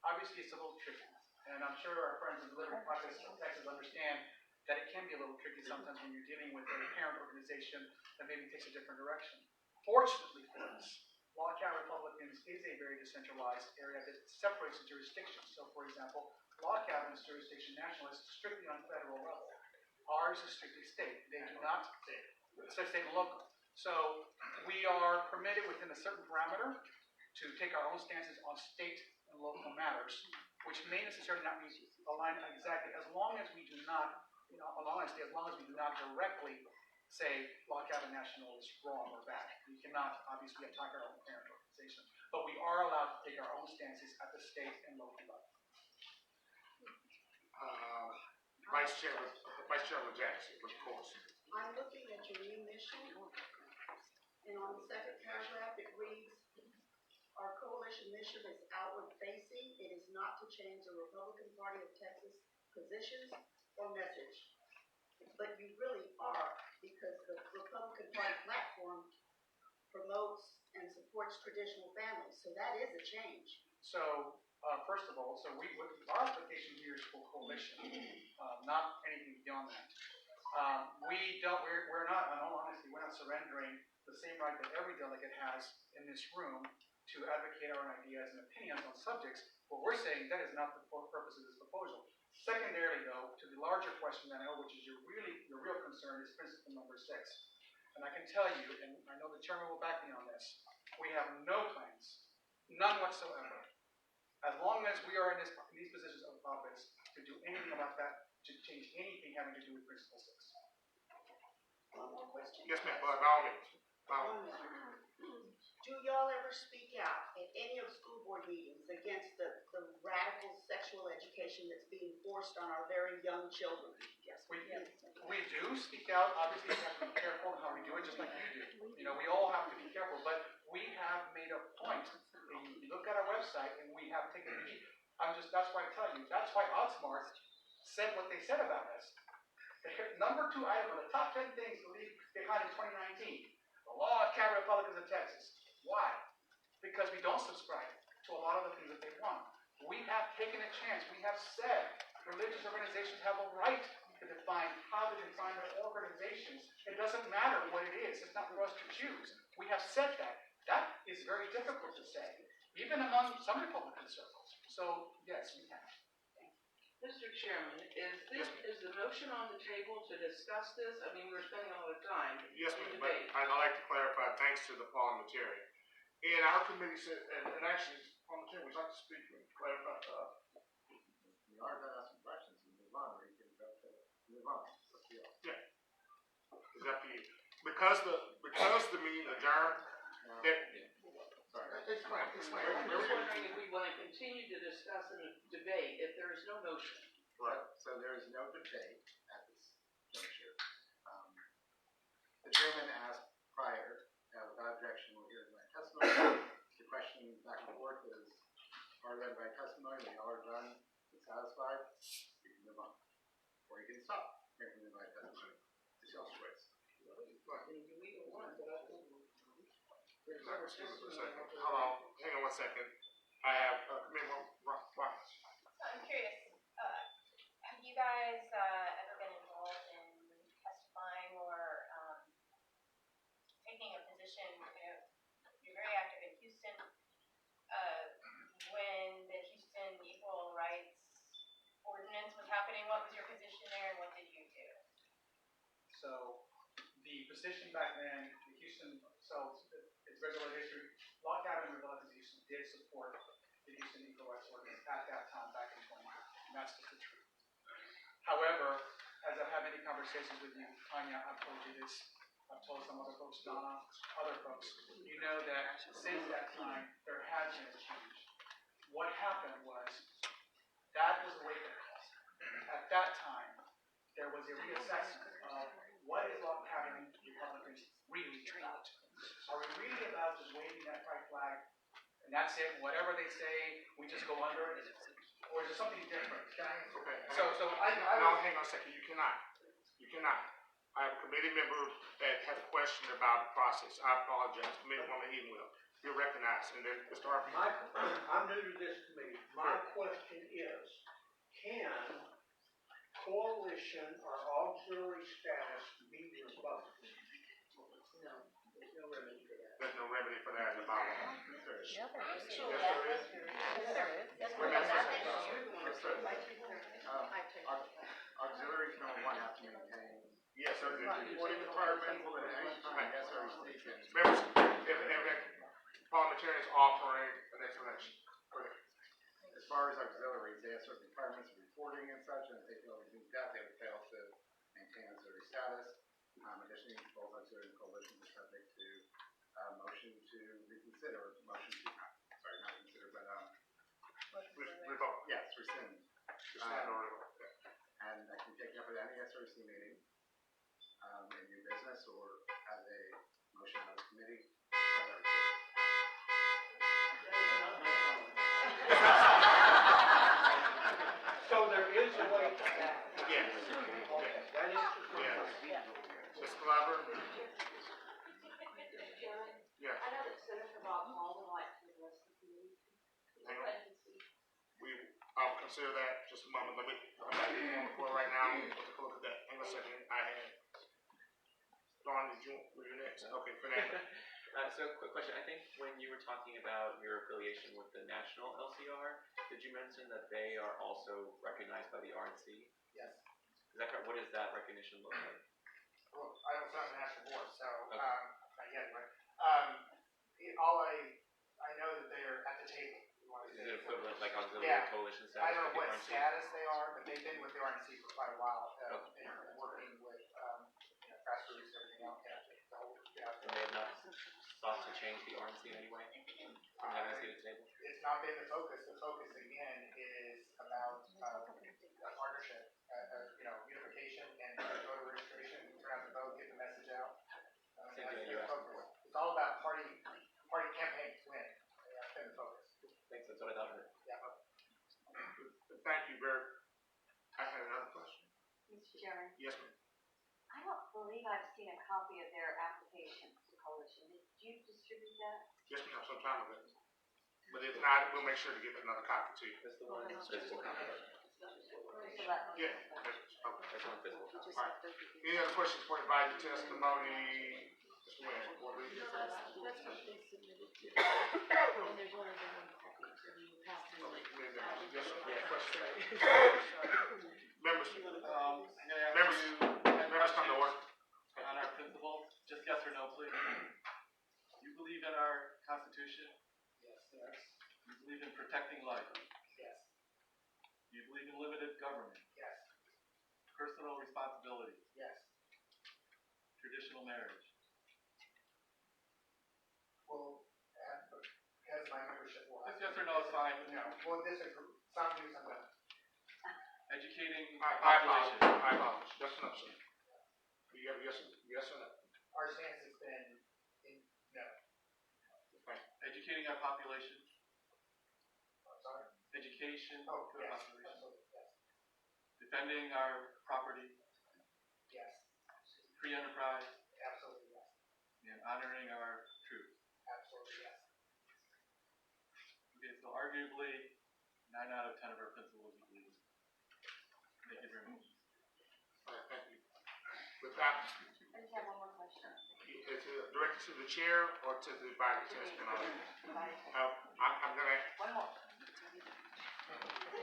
Speaker 9: obviously it's a little tricky. And I'm sure our friends in the Liberty Project of Texas understand that it can be a little tricky sometimes when you're dealing with a parent organization that maybe takes a different direction. Fortunately for us, Log Cabin Republicans is a very decentralized area that separates the jurisdictions. So for example, Log Cabin's jurisdiction national is strictly on federal level. Ours is strictly state. They do not, so state and local. So we are permitted within a certain parameter to take our own stances on state and local matters, which may necessarily not be aligned exactly, as long as we do not, as long as we do not directly say Log Cabin National is wrong or bad. We cannot obviously attack our own parent organization, but we are allowed to take our own stances at the state and local level.
Speaker 3: Vice Chairman Jackson, of course.
Speaker 11: I'm looking at your new mission, and on the second paragraph, it reads, our coalition mission is outward facing. It is not to change the Republican Party of Texas positions or message. But you really are, because the Republican Party platform promotes and supports traditional families. So that is a change.
Speaker 9: So, first of all, our application here is for coalition, not anything beyond that. We're not, in all honesty, we're not surrendering the same right that every delegate has in this room to advocate our ideas and opinions on subjects. What we're saying, that is not the purpose of this proposal. Secondarily, though, to the larger question that I know, which is your real concern, is principle number 6. And I can tell you, and I know the chairman will back me on this, we have no plans, none whatsoever, as long as we are in these positions of office, to do anything about that, to change anything having to do with principle 6.
Speaker 11: One more question?
Speaker 3: Yes, ma'am, by all means.
Speaker 11: Do y'all ever speak out at any of school board meetings against the radical sexual education that's being forced on our very young children?
Speaker 9: Yes, we do speak out. Obviously, we have to be careful in how we do it, just like you do. We all have to be careful, but we have made a point. You look at our website, and we have taken a lead. That's why I tell you, that's why Outsmart said what they said about us. The number 2 item on the top 10 things to leave behind in 2019, the Log Cabin Republicans of Texas. Why? Because we don't subscribe to a lot of the things that they want. We have taken a chance. We have said religious organizations have a right to define how to define their organizations. It doesn't matter what it is. It's not for us to choose. We have said that. That is very difficult to say, even among some Republican circles. So, yes, we have.
Speaker 14: Mr. Chairman, is the motion on the table to discuss this? I mean, we're spending a lot of time
Speaker 3: Yes,
Speaker 14: in
Speaker 3: ma'am, but
Speaker 14: debate.
Speaker 3: I'd like to clarify, thanks to the parliamentarian. And our committee said, and actually, parliamentarian, would you like to speak and clarify?
Speaker 2: You are going to ask some questions and move on, or you can go to move on.
Speaker 3: Yeah. It's up to you. Because the meeting adjourned,
Speaker 2: It's fine.
Speaker 14: I'm just wondering if we want to continue to discuss and debate if there is no motion.
Speaker 3: Right.
Speaker 2: So there is no debate at this juncture. The chairman asked prior, without objection, we'll hear my testimony. The question back and forth is, are read by testimony, we all are done, satisfied, you can move on. Or you can stop hearing the by testimony. It's your choice.
Speaker 3: Hold on, hang on 1 second. I have Commitment Roberts.
Speaker 6: So I'm curious, have you guys ever been involved in testifying or taking a
Speaker 9: So the position back then, the Houston, so it's regular history, Log Cabin Republicans in Houston did support the Houston Eco-Rights Ordinance at that time, back in 2019, and that's just the truth. However, as I've had many conversations with you, Tanya, I've told you this, I've told some other folks, Donna, other folks, you know that since that time, there has been a change. What happened was, that was a wake-up call. At that time, there was a reassessment of what is Log Cabin Republicans really about? Are we really about just waving that pride flag, and that's it, whatever they say, we just go under it? Or is there something different?
Speaker 3: Okay.
Speaker 9: So I
Speaker 3: No, hang on a second, you cannot. You cannot. I have a committee member that has a question about the process. I apologize, Committeewoman Edenwell. You're recognized, and then Mr. Harvey.
Speaker 15: I'm new to this committee. My question is, can coalition or auxiliary status be revoked?
Speaker 11: No, there's no remedy for that.
Speaker 3: There's no remedy for that in the bylaw. There is.
Speaker 1: Yeah, there is.
Speaker 3: Yes, there is.
Speaker 1: Yes,
Speaker 3: Wait a minute.
Speaker 2: Auxiliaries don't want to have to maintain.
Speaker 3: Yes, sir.
Speaker 2: Water department, but anytime SREC can.
Speaker 3: Members, if parliamentarians offering an explanation. Go ahead.
Speaker 2: As far as auxiliaries, they have certain requirements of reporting and such, and if they feel everything's got, they would fail to maintain auxiliary status. Additionally, both auxiliary and coalition are subject to motion to reconsider, motion to, sorry, not reconsider, but
Speaker 3: Revoke.
Speaker 2: yes, rescind.
Speaker 3: Rescind or revoke.
Speaker 2: And I can take it up at any SRC meeting, in new business, or as a motion of the committee.
Speaker 15: So there is a way to that.
Speaker 3: Yes.
Speaker 15: Okay, that is the question.
Speaker 3: Yes. Ms. Glover? Yes.
Speaker 7: I know that Senator Bob Hall would like to address the committee.
Speaker 3: Hang on. I'll consider that just a moment. Let me, I'm not even on the floor right now. Let's take a look at that. Hang on a second. I had, Dawn, were you next? Okay, Fernando.
Speaker 8: So, quick question. I think when you were talking about your affiliation with the national LCR, did you mention that they are also recognized by the RNC?
Speaker 2: Yes.
Speaker 8: Is that correct? What does that recognition look like?
Speaker 2: Well, I don't sit on the national board, so,
Speaker 8: Okay.
Speaker 2: not yet, but, I know that they're at the table.
Speaker 8: Is it equivalent, like auxiliary
Speaker 2: Yeah.
Speaker 8: coalition status?
Speaker 2: I don't know
Speaker 8: with
Speaker 2: what
Speaker 8: the RNC?
Speaker 2: status they are, but they've been with the RNC for quite a while,
Speaker 8: Okay.
Speaker 2: and working with, grassroots, everything else, the whole,
Speaker 8: And they have not sought to change the RNC in any way from having a seat at the table?
Speaker 2: It's not been the focus. The focus again is about a partnership, unification and voter registration, turn out the vote, get the message out.
Speaker 8: Same
Speaker 2: That's
Speaker 8: thing
Speaker 2: been
Speaker 8: you
Speaker 2: the
Speaker 8: asked
Speaker 2: focus.
Speaker 8: for.
Speaker 2: It's all about party campaigns win. That's been the focus.
Speaker 8: Thanks, that's what I thought of it.
Speaker 2: Yeah.
Speaker 3: Thank you very, I had another question.
Speaker 10: Mr. Chairman,
Speaker 3: Yes, ma'am.
Speaker 10: I don't believe I've seen a copy of their application to coalition. Did you distribute that?
Speaker 3: Yes, ma'am, some time ago. But if not, we'll make sure to get another copy to you.
Speaker 8: That's the one physical copy.
Speaker 10: So that-
Speaker 3: Yeah. Okay.
Speaker 8: That's one physical copy.
Speaker 3: Fine. Any other questions for invited testimony? Mr. Wayne, board leader? Yes, sir. Question. Members, members come to order.
Speaker 16: On our principle, just yes or no, please. You believe in our Constitution?
Speaker 2: Yes.
Speaker 16: You believe in protecting life?
Speaker 2: Yes.
Speaker 16: You believe in limited government?
Speaker 2: Yes.
Speaker 16: Personal responsibility?
Speaker 2: Yes.
Speaker 16: Traditional marriage?
Speaker 2: Well, because my membership will have.
Speaker 16: Just yes or no is fine.
Speaker 2: No. Well, this is some do, some don't.
Speaker 16: Educating
Speaker 3: I
Speaker 16: population?
Speaker 3: apologize. Yes or no, sir? You have yes or no?
Speaker 2: Our stance has been no.
Speaker 3: Thank you.
Speaker 16: Educating our population?
Speaker 2: Sorry.
Speaker 16: Education
Speaker 2: Oh,
Speaker 16: for the
Speaker 2: yes.
Speaker 16: population?
Speaker 2: Absolutely. Yes.
Speaker 16: Defending our property?
Speaker 2: Yes.
Speaker 16: Free enterprise?
Speaker 2: Absolutely. Yes.
Speaker 16: And honoring our troops?
Speaker 2: Absolutely. Yes.
Speaker 16: Okay, so arguably, 9 out of 10 of our principles you believe in. Thank you very much.
Speaker 3: All right, thank you. With that,
Speaker 10: I just have one more question.
Speaker 3: is it directed to the chair or to the invited testimony? I'm gonna.
Speaker 10: One more.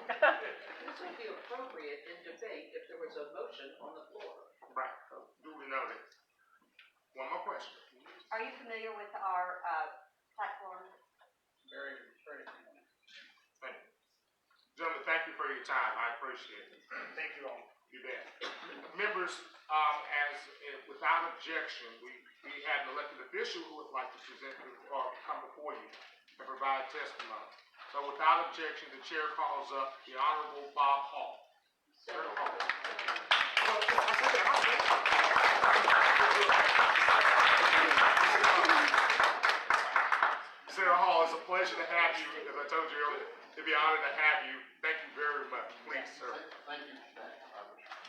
Speaker 14: This would be appropriate in debate if there was a motion on the floor.
Speaker 3: Right. Duly noted. One more question.
Speaker 10: Are you familiar with our platform?
Speaker 9: Very, very.
Speaker 3: Thank you. Gentlemen, thank you for your time. I appreciate it.
Speaker 2: Thank you all.
Speaker 3: You bet. Members, without objection, we had an elected official who would like to present or come before you and provide testimony. So without objection, the chair calls up the Honorable Bob Hall. Sir Hall. Sarah Hall, it's a pleasure to have you. As I told you earlier, it'd be an honor to have you. Thank you very much. Please, sir.
Speaker 17: Thank you.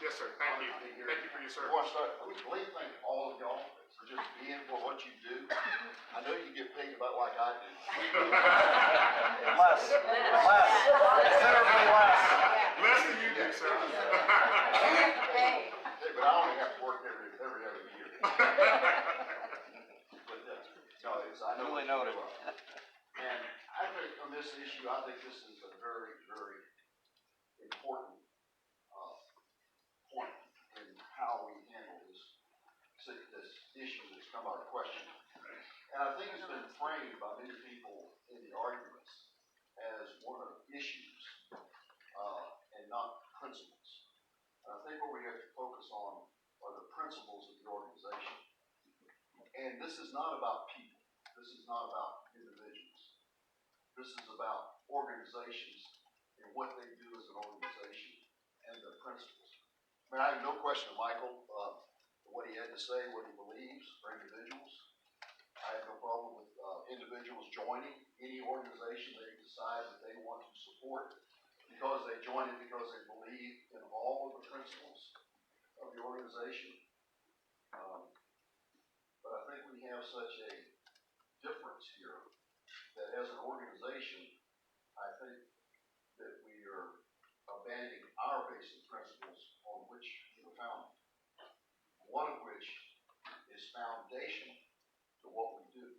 Speaker 3: Yes, sir. Thank you. Thank you for your service.
Speaker 17: Before I start, I would really thank all of y'all for just being for what you do. I know you get paid about like I do.
Speaker 5: Less. Considerably less.
Speaker 3: Less than you do, sir.
Speaker 17: Hey, but I only have to work every other year. But no, I know.
Speaker 5: Duly noted.
Speaker 17: And I think on this issue, I think this is a very, very important point in how we handle this issue that's come out of question. And I think it's been framed by many people in the arguments as one of issues and not principles. And I think what we have to focus on are the principles of the organization. And this is not about people. This is not about individuals. This is about organizations and what they do as an organization and their principles. I mean, I have no question of Michael, what he had to say, what he believes for individuals. I have no problem with individuals joining any organization they decide that they want to support because they join it because they believe in all of the principles of the organization. But I think we have such a difference here that as an organization, I think that we are abandoning our basic principles on which we were founded. One of which is foundation to what we do.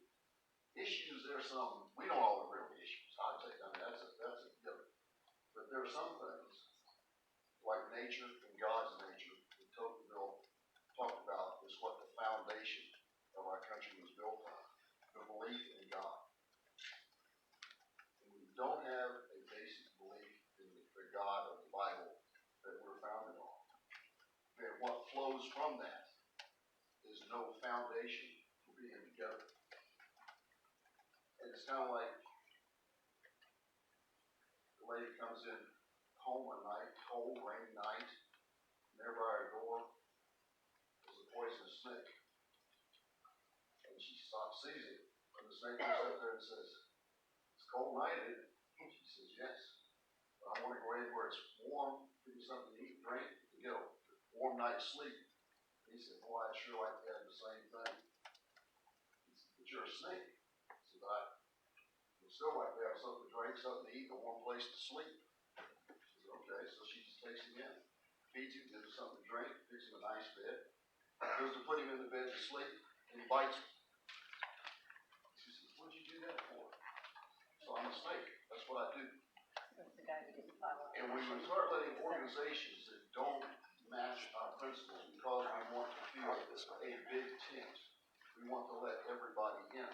Speaker 17: Issues, there's some, we know all the real issues. I'd say, I mean, that's a given. But there are some things, like nature and God's nature, that Tocqueville talked about is what the foundation of our country was built on. The belief in God. And we don't have a basic belief in the God of the Bible that we're founded on. And what flows from that is no foundation for being together. And it's kind of like the lady comes in home one night, cold, rainy night, and there by her door is a poisonous snake. And she sees it, and the snake comes up there and says, "It's a cold night, isn't it?" And she says, "Yes. But I want to go in where it's warm, give me something to eat, drink, to get a warm night's sleep." And he said, "Boy, I'd sure like to have the same thing." He said, "But you're a snake." He said, "But I would still like to have something to drink, something to eat, a warm place to sleep." She said, "Okay." So she just takes him in, feeds him, gives him something to drink, picks him a nice bed, goes to put him in the bed to sleep, and he bites him. She says, "What'd you do that for?" "So I'm a snake. That's what I do." And when we start letting organizations that don't match our principles because we want to feel a big tent, we want to let everybody in.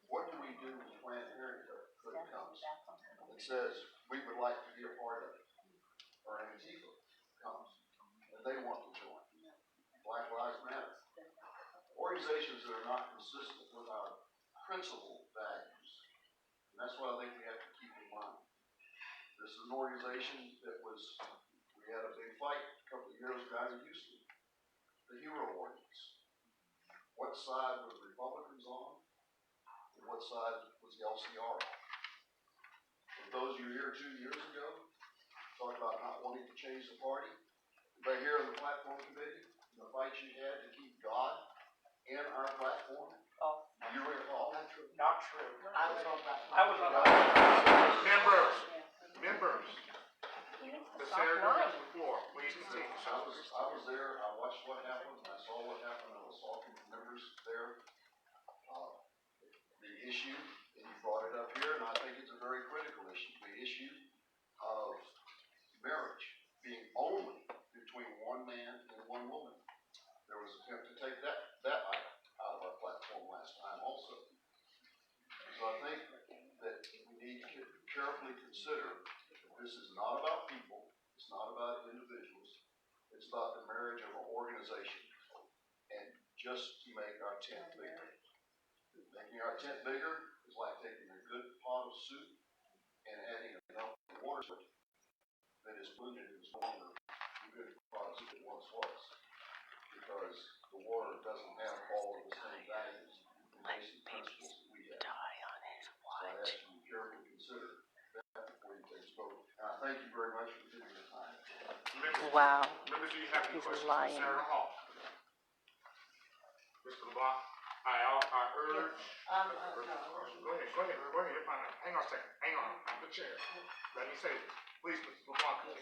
Speaker 17: What do we do when Planned Parenthood comes and says we would like to be a part of it? Or Antifa comes and they want to join. Black Lives Matter. Organizations that are not consistent with our principle values. And that's what I think we have to keep in mind. This is an organization that we had a big fight a couple of years ago in Houston. The HERO ordinance. What side were the Republicans on? And what side was the LCR on? And those you were here 2 years ago, talking about not wanting to change the party. But here on the platform committee, the fight you had to keep God in our platform. You recall?
Speaker 2: Not true. Not true.
Speaker 11: I was on that.
Speaker 3: Members. The senator has the floor. Please continue.
Speaker 17: I was there. I watched what happened. I saw what happened. I was talking to members there. The issue, and you brought it up here, and I think it's a very critical issue. The issue of marriage being only between one man and one woman. There was a consider that this is not about people, it's not about individuals, it's about the marriage of an organization. And just to make our tent bigger. Making our tent bigger is like taking a good pot of soup and adding enough water to it that is polluted and is no longer the good pot of soup it once was. Because the water doesn't have all of the same values and basic principles that we have. So I ask you to carefully consider that before you take this vote. And I thank you very much for giving me the time.
Speaker 1: Wow.
Speaker 3: Members, do you have any
Speaker 1: He's
Speaker 3: questions
Speaker 1: lying.
Speaker 3: for Senator Hall? Mr. LeBlanc, I urge. Go ahead, you're fine. Hang on a second, I'm the chair. Let me say this. Please, Mr. LeBlanc.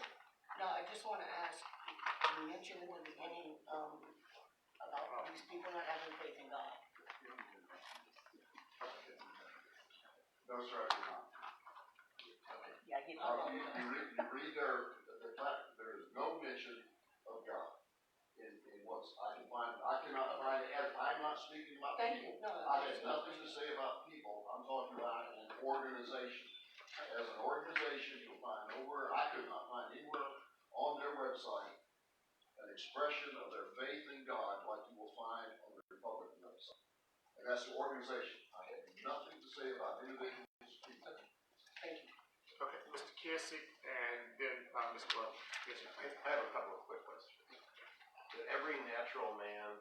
Speaker 11: No, I just wanna ask, you mentioned in the beginning, about these people not having faith in God.
Speaker 17: No, sir, I do not.
Speaker 11: Yeah,
Speaker 17: You read there, the fact, there is no mention of God in what's, I cannot find it, as I'm not speaking about people. I have nothing to say about people, I'm talking about an organization. As an organization, you'll find nowhere, I could not find anywhere on their website an expression of their faith in God like you will find on the Republican website. And that's the organization. I have nothing to say about individuals.
Speaker 11: Thank you.
Speaker 3: Okay, Mr. Kissick, and then, Ms. Glover. Yes, sir.
Speaker 13: I have a couple of quick questions. Did every natural man,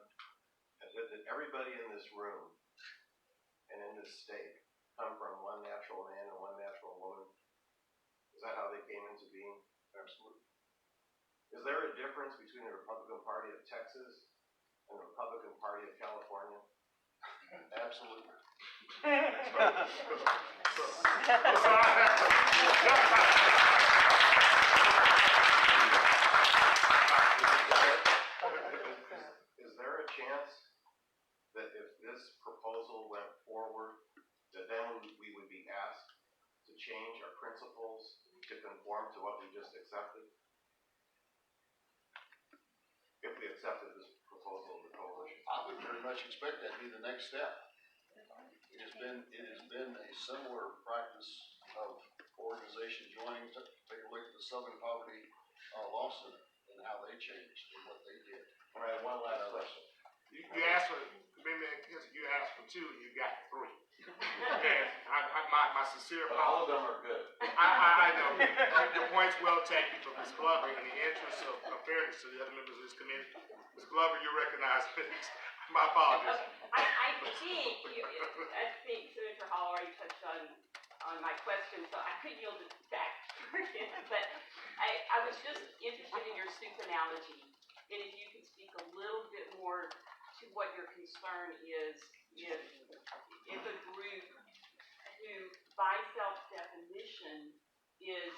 Speaker 13: did everybody in this room and in this state come from one natural man and one natural woman? Is that how they came into being?
Speaker 17: Absolutely.
Speaker 13: Is there a difference between the Republican Party of Texas and the Republican Party of California?
Speaker 17: Absolutely.
Speaker 13: Is there a chance that if this proposal went forward, that then we would be asked to change our principles to conform to what we just accepted? If we accepted this proposal of the coalition?
Speaker 17: I would very much expect that to be the next step. It has been a similar practice of organization joining. Take a look at the Southern Poverty Law Center and how they changed and what they did.
Speaker 13: All right, one last question.
Speaker 3: You asked for, you asked for two, and you got three. And my sincere
Speaker 13: But all of
Speaker 3: apologies.
Speaker 13: them are good.
Speaker 3: I know. The point's well taken, but Ms. Glover, in the interest of fairness to the other members of this committee, Ms. Glover, you're recognized. My apologies.
Speaker 7: I think Senator Hall already touched on my question, so I could yield it back for him. But I was just interested in your soup analogy, and if you could speak a little bit more to what your concern is if a group who, by self-definition, is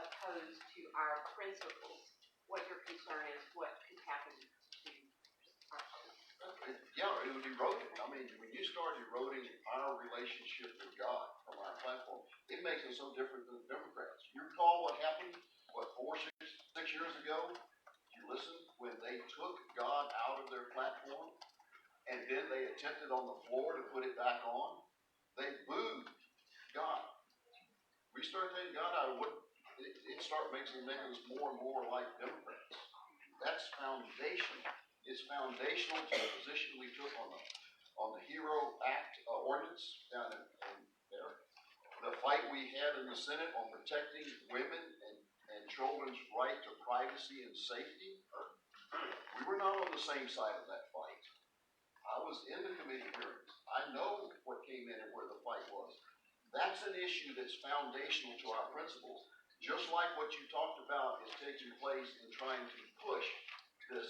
Speaker 7: opposed to our principles, what your concern is, what could happen to our police.
Speaker 17: Yeah, it would erode it. I mean, when you start eroding our relationship with God from our platform, it makes us so different than the Democrats. You recall what happened, 6 years ago? You listened when they took God out of their platform, and then they attempted on the floor to put it back on. They booed God. We start taking God out, it makes us more and more like Democrats. That's foundational. It's foundational to the position we took on the HERO Act ordinance down in there. The fight we had in the Senate on protecting women and children's right to privacy and safety. We were not on the same side of that fight. I was in the committee hearings. I know what came in and where the fight was. That's an issue that's foundational to our principles. Just like what you talked about is taking place in trying to push this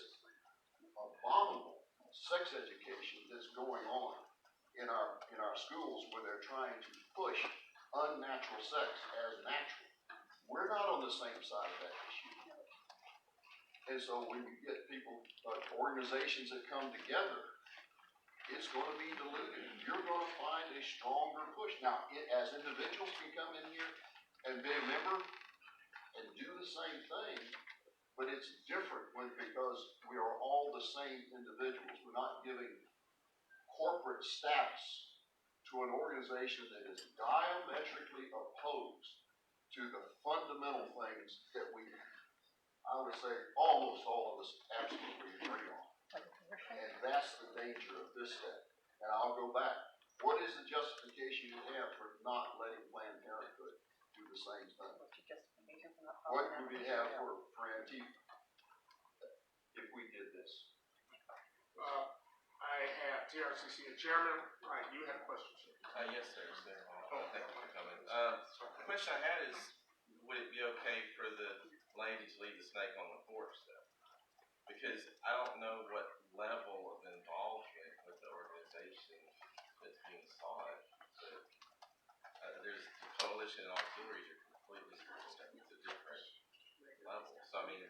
Speaker 17: abominable sex education that's going on in our schools, where they're trying to push unnatural sex as natural. We're not on the same side of that issue. And so when you get people, organizations that come together, it's going to be diluted. You're going to find a stronger push. Now, as individuals can come in here and be a member and do the same thing, but it's different because we are all the same individuals. We're not giving corporate status to an organization that is diametrically opposed to the fundamental things that I would say, almost all of us absolutely agree on. And that's the danger of this step. And I'll go back. What is the justification you have for not letting Planned Parenthood do the same thing? What would we have for Antifa if we did this?
Speaker 3: I have TRCC Chairman. Right, you had a question, sir.
Speaker 18: Yes, sir. Thank you for coming. The question I had is, would it be okay for the lady to leave the snake on the porch, though? Because I don't know what level of involvement with the organization that's being sought. But there's the coalition and auxiliaries are completely it's a different level. So I mean,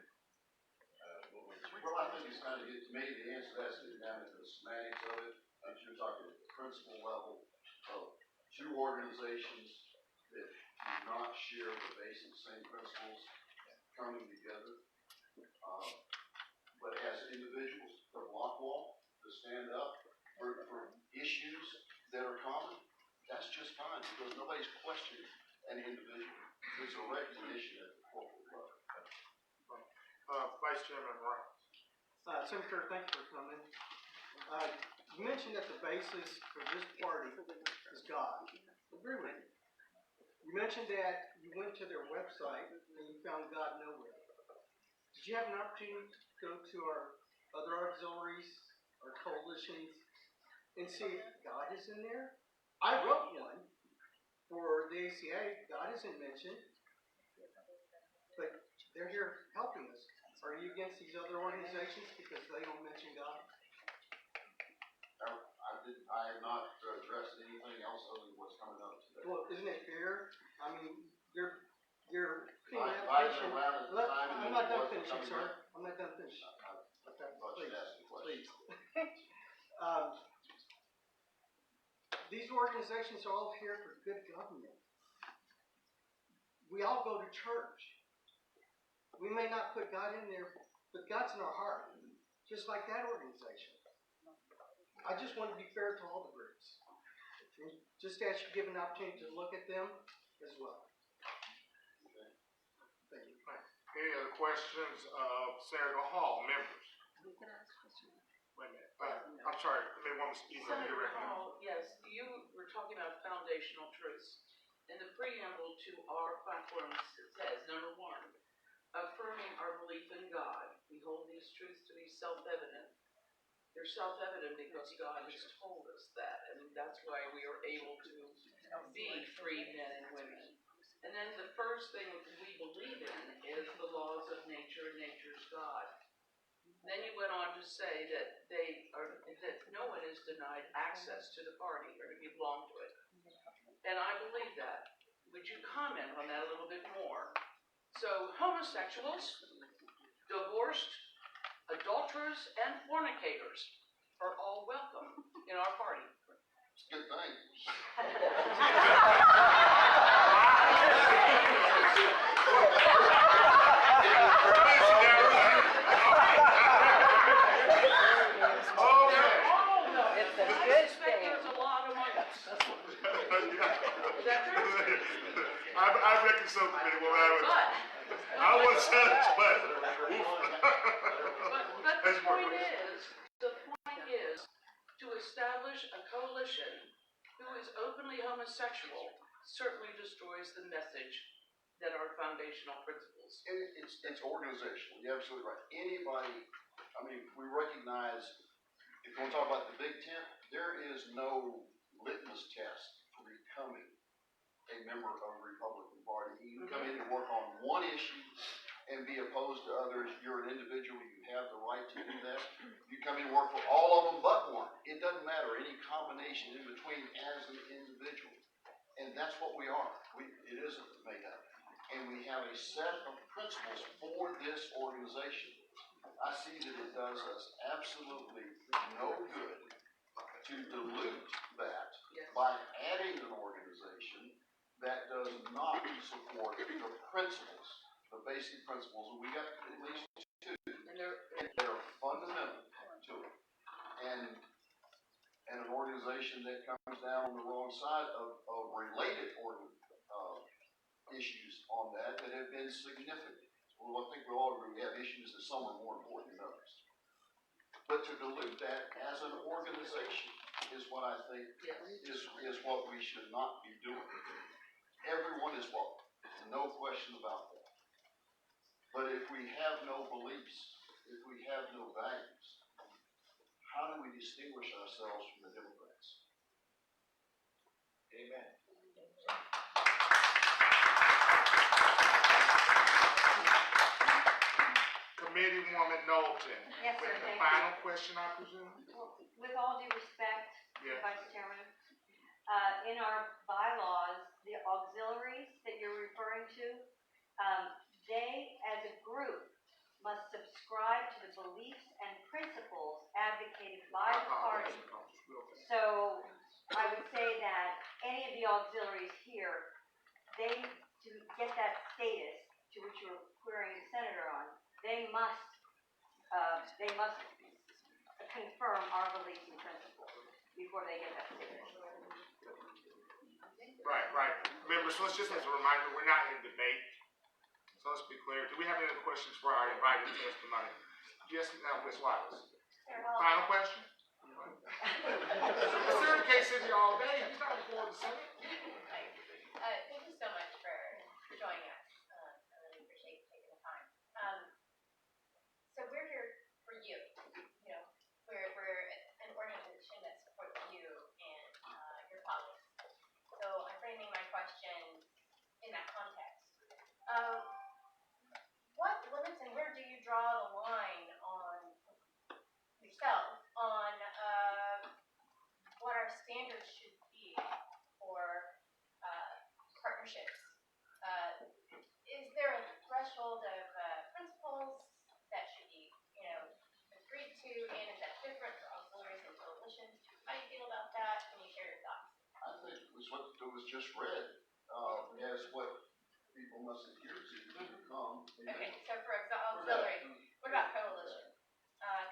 Speaker 18: what would you?
Speaker 17: Well, I think it's kind of, to me, the answer to that is getting down into the semantics of it. If you're talking at the principal level of two organizations that do not share the basic same principles coming together, but as individuals to block wall, to stand up for issues that are common, that's just fine because nobody's questioning an individual. It's a recognition at the corporate level.
Speaker 3: Vice Chairman Brown.
Speaker 19: Senator, thank you for coming. You mentioned that the basis for this party is God. I agree with you. You mentioned that you went to their website and you found God nowhere. Did you have an opportunity to go to our other auxiliaries, our coalitions, and see if God is in there? I wrote one for the ACA. God isn't mentioned, but they're here helping us. Are you against these other organizations because they don't mention God?
Speaker 17: I have not addressed anything else other than what's coming up today.
Speaker 19: Well, isn't it fair? I mean, you're
Speaker 17: I'm not
Speaker 19: done finishing, sir. I'm not done finishing. Okay, please. These organizations are all here for good government. We all go to church. We may not put God in there, but God's in our heart, just like that organization. I just want to be fair to all the groups. And just ask you to give an opportunity to look at them as well. Thank you.
Speaker 3: Any other questions of Senator Hall, members? Wait a minute. I'm sorry.
Speaker 14: Senator Hall, yes, you were talking about foundational truths. In the preamble to our platform, it says, number one, affirming our belief in God. We hold these truths to be self-evident. They're self-evident because God has told us that, and that's why we are able to be free men and women. And then the first thing we believe in is the laws of nature and nature's God. Then you went on to say that that no one is denied access to the party or to belong to it. And I believe that. Would you comment on that a little bit more? So homosexuals, divorced, adulterers, and fornicators are all welcome in our party.
Speaker 17: It's a good thing.
Speaker 14: There's a lot among us. Is that true?
Speaker 3: I reckon so, pretty well. I wasn't saying it, but
Speaker 14: the point is to establish a coalition who is openly homosexual certainly destroys the message that are foundational principles.
Speaker 17: It's organizational. You're absolutely right. Anybody, I mean, we recognize, if you want to talk about the Big Tent, there is no litmus test for becoming a member of the Republican Party. You can come in and work on one issue and be opposed to others. You're an individual. You have the right to do that. You come in and work for all of them but one. It doesn't matter. Any combination in between as an individual. And that's what we are. It isn't made up. And we have a set of principles for this organization. I see that it does us absolutely no good to dilute that by adding an organization that does not support the principles, the basic principles. And we got at least two that are fundamental to it. And an organization that comes down on the wrong side of related issues on that that have been significant. Well, I think we all agree we have issues that some are more important than others. But to dilute that as an organization is what I think is what we should not be doing. Everyone is welcome, no question about that. But if we have no beliefs, if we have no values, how do we distinguish ourselves from the Democrats? Amen.
Speaker 3: Committeewoman Knowlton.
Speaker 10: Yes, sir,
Speaker 3: With the
Speaker 10: thank
Speaker 3: final
Speaker 10: you.
Speaker 3: question, I presume?
Speaker 10: With all due respect,
Speaker 3: Yes.
Speaker 10: Vice Chairman, in our bylaws, the auxiliaries that you're referring to, they, as a group, must subscribe to the beliefs and principles advocated by the party. So I would say that any of the auxiliaries here, they, to get that status to which you're querying the senator on, they must confirm our beliefs and principles before they get that status.
Speaker 3: Right. Members, let's just as a reminder, we're not in debate. So let's be clear. Do we have any other questions for our invited testimony? Yes, Ms. Wallace. Final question? The Senate case in here all day. He's not before the Senate.
Speaker 6: Thank you so much for joining us. I really appreciate you taking the time. So we're here for you. You know, we're an organization that supports you and your colleagues. So I'm framing my question in that context. What limits and where do you draw the line on yourself on what our standards should be for partnerships? Is there a threshold of principles that should be, agreed to, and is that different for auxiliaries and coalitions? How do you feel about that? Can you share your thoughts?
Speaker 17: I think it was what was just read as what people must adhere to become.
Speaker 6: Okay, so for auxiliary, what about coalition?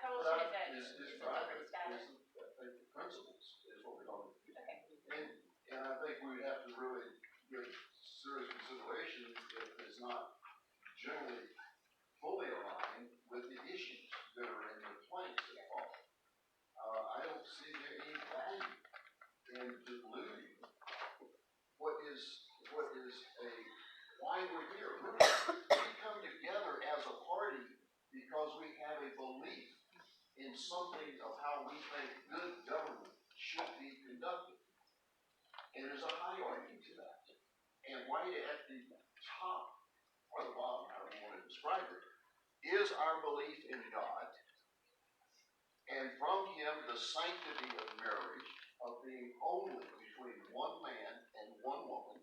Speaker 6: Coalition is a different status.
Speaker 17: I think the principles is what we're talking about.
Speaker 6: Okay.
Speaker 17: And I think we would have to really give serious consideration if it's not generally fully aligned with the issues that are in the planks that follow. I don't see there any value in diluting what is why we're here. We come together as a party because we have a belief in something of how we think good government should be conducted. And there's a hierarchy to that. And right at the top, or the bottom, however you want to describe it, is our belief in God, and from Him the sanctity of marriage, of being only between one man and one woman.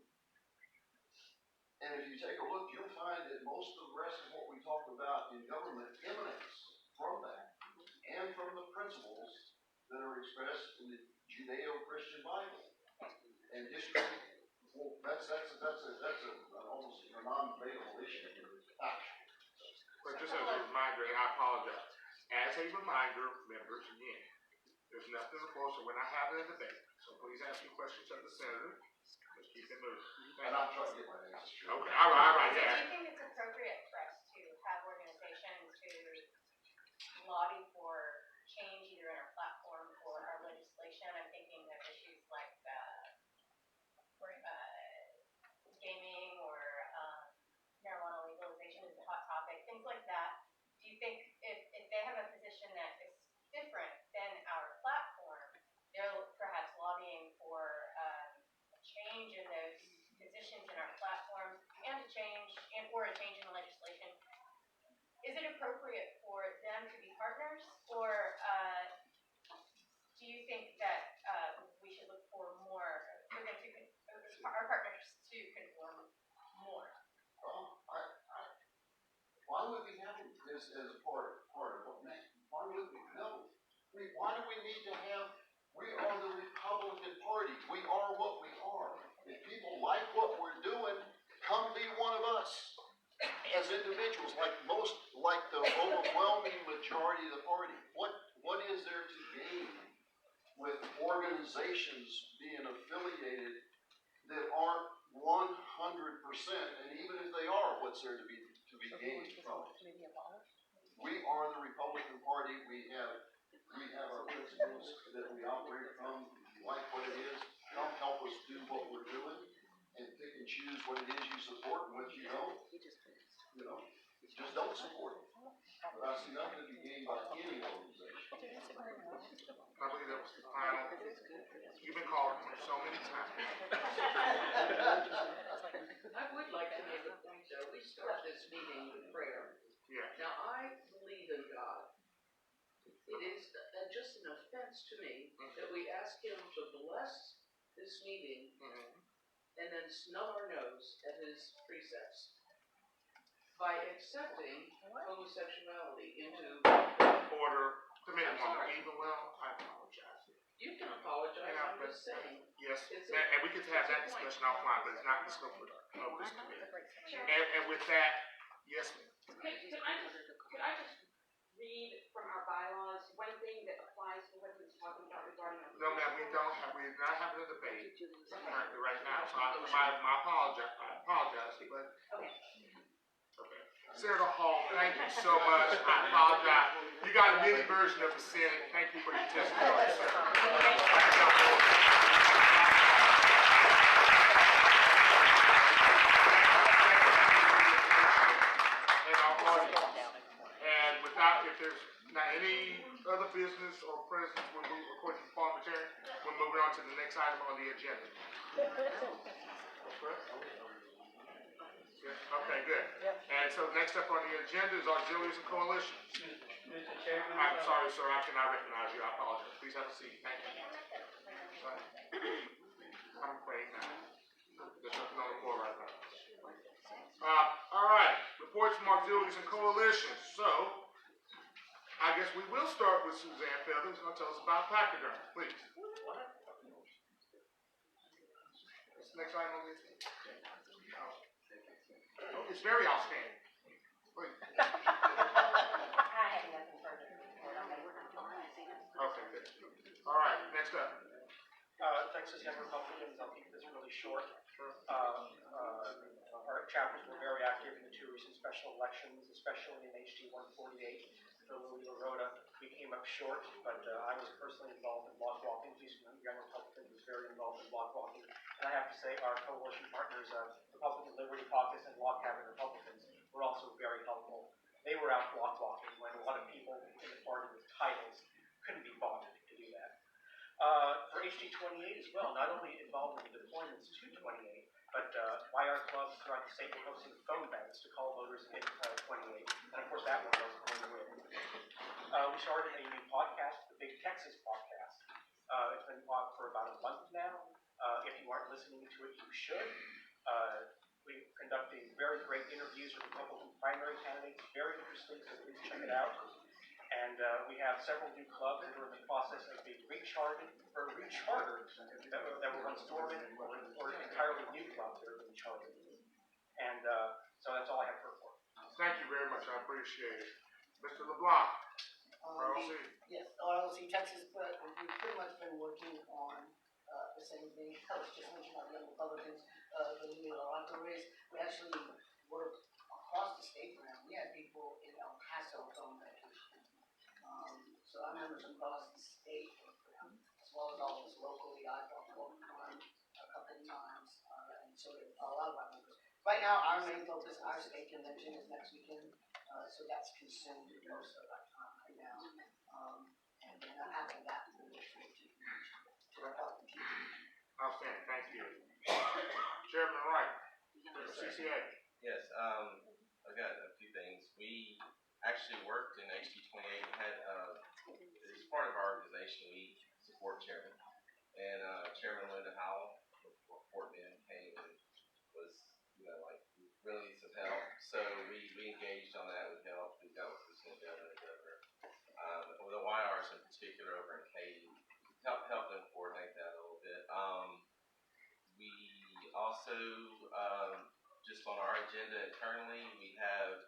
Speaker 17: And if you take a look, you'll find that most of the rest of what we talk about in government emanates from that, and from the principles that are expressed in the Judeo-Christian Bible. And history, well, that's an almost a non-debatable issue.
Speaker 3: But just as a reminder, and I apologize, as a reminder, members, again, there's nothing to report, so we're not having a debate. So please ask your questions of the senator. Let's keep it moving.
Speaker 17: And I'm trying to get my answers straight.
Speaker 3: Okay, all right,
Speaker 6: So
Speaker 3: yeah.
Speaker 6: do you think it's appropriate for us to have organizations who lobby for change either in our platform or our legislation? I'm thinking of issues like gaming or marijuana legalization is a hot topic, things like that. Do you think if they have a position that is different than our platform, they're perhaps lobbying for a change in those positions in our platform and a change in the legislation? Is it appropriate for them to be partners, or do you think that we should look for more for them to our partners to conform more?
Speaker 17: Why would we have it as a part of what man? Why would we? No. Why do we need to have? We are the Republican Party. We are what we are. If people like what we're doing, come be one of us as individuals. Like the overwhelming majority of the party. What is there to gain with organizations being affiliated that aren't 100%, and even if they are, what's there to be gained from it? We are the Republican Party. We have our principles that we operate from. If you like what it is, come help us do what we're doing, and pick and choose what it is you support and what you don't. Just don't support it. But I see nothing to be gained by any organization.
Speaker 3: I believe that was the final. You've been called so many times.
Speaker 14: I would like to make a point though. We start this meeting with prayer.
Speaker 3: Yeah.
Speaker 14: Now, I believe in God. It is just an offense to me that we ask Him to bless this meeting and then snub our nose at His precepts by accepting homosexuality into
Speaker 3: Order. Committee woman, even well, I apologize.
Speaker 14: You can apologize. I'm just saying.
Speaker 3: Yes, and we could have that discussion offline, but it's not the scope of this committee. And with that, yes, ma'am.
Speaker 7: Could I just read from our bylaws one thing that applies to what he's talking about regarding our.
Speaker 3: No, ma'am, we're not having a debate currently right now, so I apologize, but.
Speaker 7: Okay.
Speaker 3: Senator Hall, thank you so much. I apologize. You got a mini version of the Senate. Thank you for your testimony, sir. And our audience. And if there's not any other business or presence, we're according to the parliamentarian, we're moving on to the next item on the agenda. Okay, good. And so next up on the agenda is auxiliaries and coalitions.
Speaker 19: Mr. Chairman.
Speaker 3: I'm sorry, sir, I cannot recognize you. I apologize. Please have a seat. Thank you. I'm afraid now. There's nothing on the floor right now. All right. Reports from auxiliaries and coalitions. So, I guess we will start with Suzanne Feather, who's going to tell us about pachyderm. Please. What's the next item on the agenda? Oh, it's very outstanding. Please.
Speaker 12: I have nothing further to report on that.
Speaker 3: Okay, good. All right, next up.
Speaker 20: Texas Young Republicans, I'll keep this really short. Our chapters were very active in the two recent special elections, especially in HD 148 for Louis LaRota. We came up short, but I was personally involved in block walking. Houston Young Republicans was very involved in block walking. And I have to say, our coalition partners, Republican Liberty Caucus and Block Having Republicans, were also very helpful. They were out block walking when a lot of people in the party with titles couldn't be bothered to do that. For HD 28 as well, not only involved in the deployments to 28, but by our clubs throughout the state, we're hosting phone banks to call voters in 28. And of course, that one was going to win. We started a new podcast, the Big Texas Podcast. It's been on for about a month now. If you aren't listening to it, you should. We conducted very great interviews with Republican primary candidates. Very interesting, so please check it out. And we have several new clubs that are in the process of being rechartered that were once dormant, or entirely new clubs that are being chartered. And so that's all I have for report.
Speaker 3: Thank you very much. I appreciate it. Mr. LeBlanc, RLC.
Speaker 11: Yes, RLC Texas, but we've pretty much been working on the same thing. I was just mentioning about the Young Republicans, the Louis LaRota race. We actually worked across the state for them. We had people in El Paso phone banking. So our members across the state, as well as all of us locally, I've worked on a couple of times, and so did a lot of our members. Right now, our main focus, our state convention is next weekend, so that's consumed most of our time right now. And then after that, we'll look forward to our party.
Speaker 3: Outstanding. Thank you. Chairman Wright, CCA.
Speaker 18: Yes, I've got a few things. We actually worked in HD 28 and had, as part of our organization, we support Chairman. And Chairman Linda Howell from Fort Bend came and was, really needs some help. So we engaged on that with help. We got with Lieutenant Governor and the Governor. The YRs in particular over in Katy, help them coordinate that a little bit. We also, just on our agenda internally, we have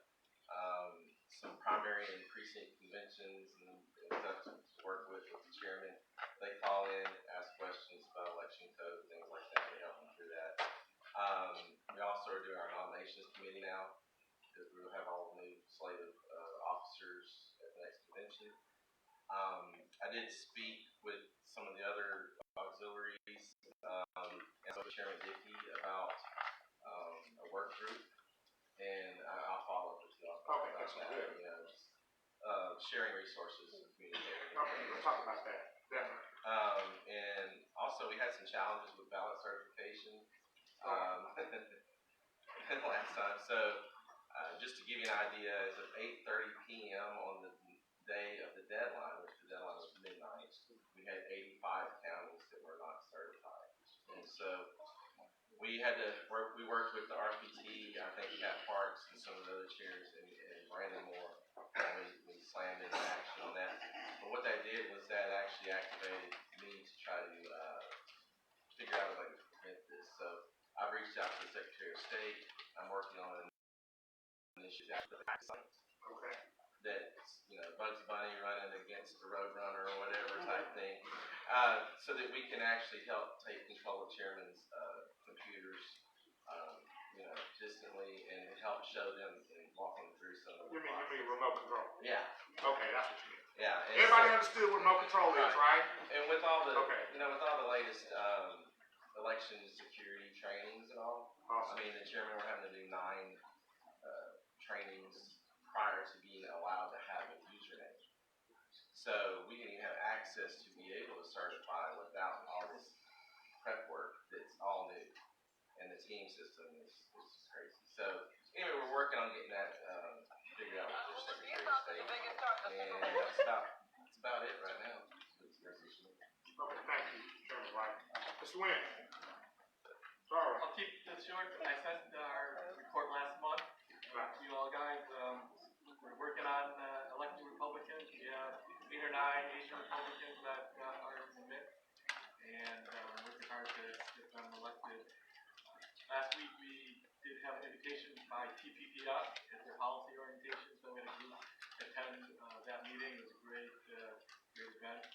Speaker 18: some primary and precinct conventions and stuff to work with the chairman. They call in, ask questions about election code, things like that. We help them through that. We also are doing our nominations committee now, because we will have all the new slate of officers at the next convention. I did speak with some of the other auxiliaries, and so Chairman Dickey about a work group, and I'll follow up with you.
Speaker 3: Okay, that's
Speaker 18: that.
Speaker 3: good.
Speaker 18: You know, just, sharing resources and communicating.
Speaker 3: Okay, we'll talk about that, definitely.
Speaker 18: And also we had some challenges with ballot certification last time. So just to give you an idea, as of 8:30 p.m. on the day of the deadline, which the deadline was midnight, we had 85 counties that were not certified. And so we had to work, we worked with the RPT, I think Cat Parks and some of the other chairs, and Brandon Moore, and we slammed into action on that. But what that did was that actually activated me to try to figure out a way to prevent this. So I've reached out to the Secretary of State. I'm working on an initiative
Speaker 3: Okay.
Speaker 18: that, you know, Bugs Bunny running against the Roadrunner or whatever type thing, so that we can actually help take control of chairman's computers, you know, distantly, and help show them and walk them through some of the
Speaker 3: You mean remote control?
Speaker 18: Yeah.
Speaker 3: Okay, that's what you mean.
Speaker 18: Yeah.
Speaker 3: Everybody understood what remote control is, right?
Speaker 18: And with all the,
Speaker 3: okay.
Speaker 18: you know, with all the latest election security trainings and all,
Speaker 3: awesome.
Speaker 18: I mean, the chairman, we're having to do 9 trainings prior to being allowed to have a username. So we didn't even have access to be able to certify without all this prep work that's all new. And the team system is crazy. So anyway, we're working on getting that figured out with the Secretary of State. And that's about it right now.
Speaker 3: Okay, thank you, Chairman White. Mr. Wynn. Sorry.
Speaker 16: I'll keep this short. I sent our report last month. You all guys, we're working on electing Republicans. We have 8 or 9 Asian Republicans that are in the mix, and working hard to get them elected. Last week we did have an invitation by TPPF at their policy orientation, so we had a group attend that meeting. It was a great event.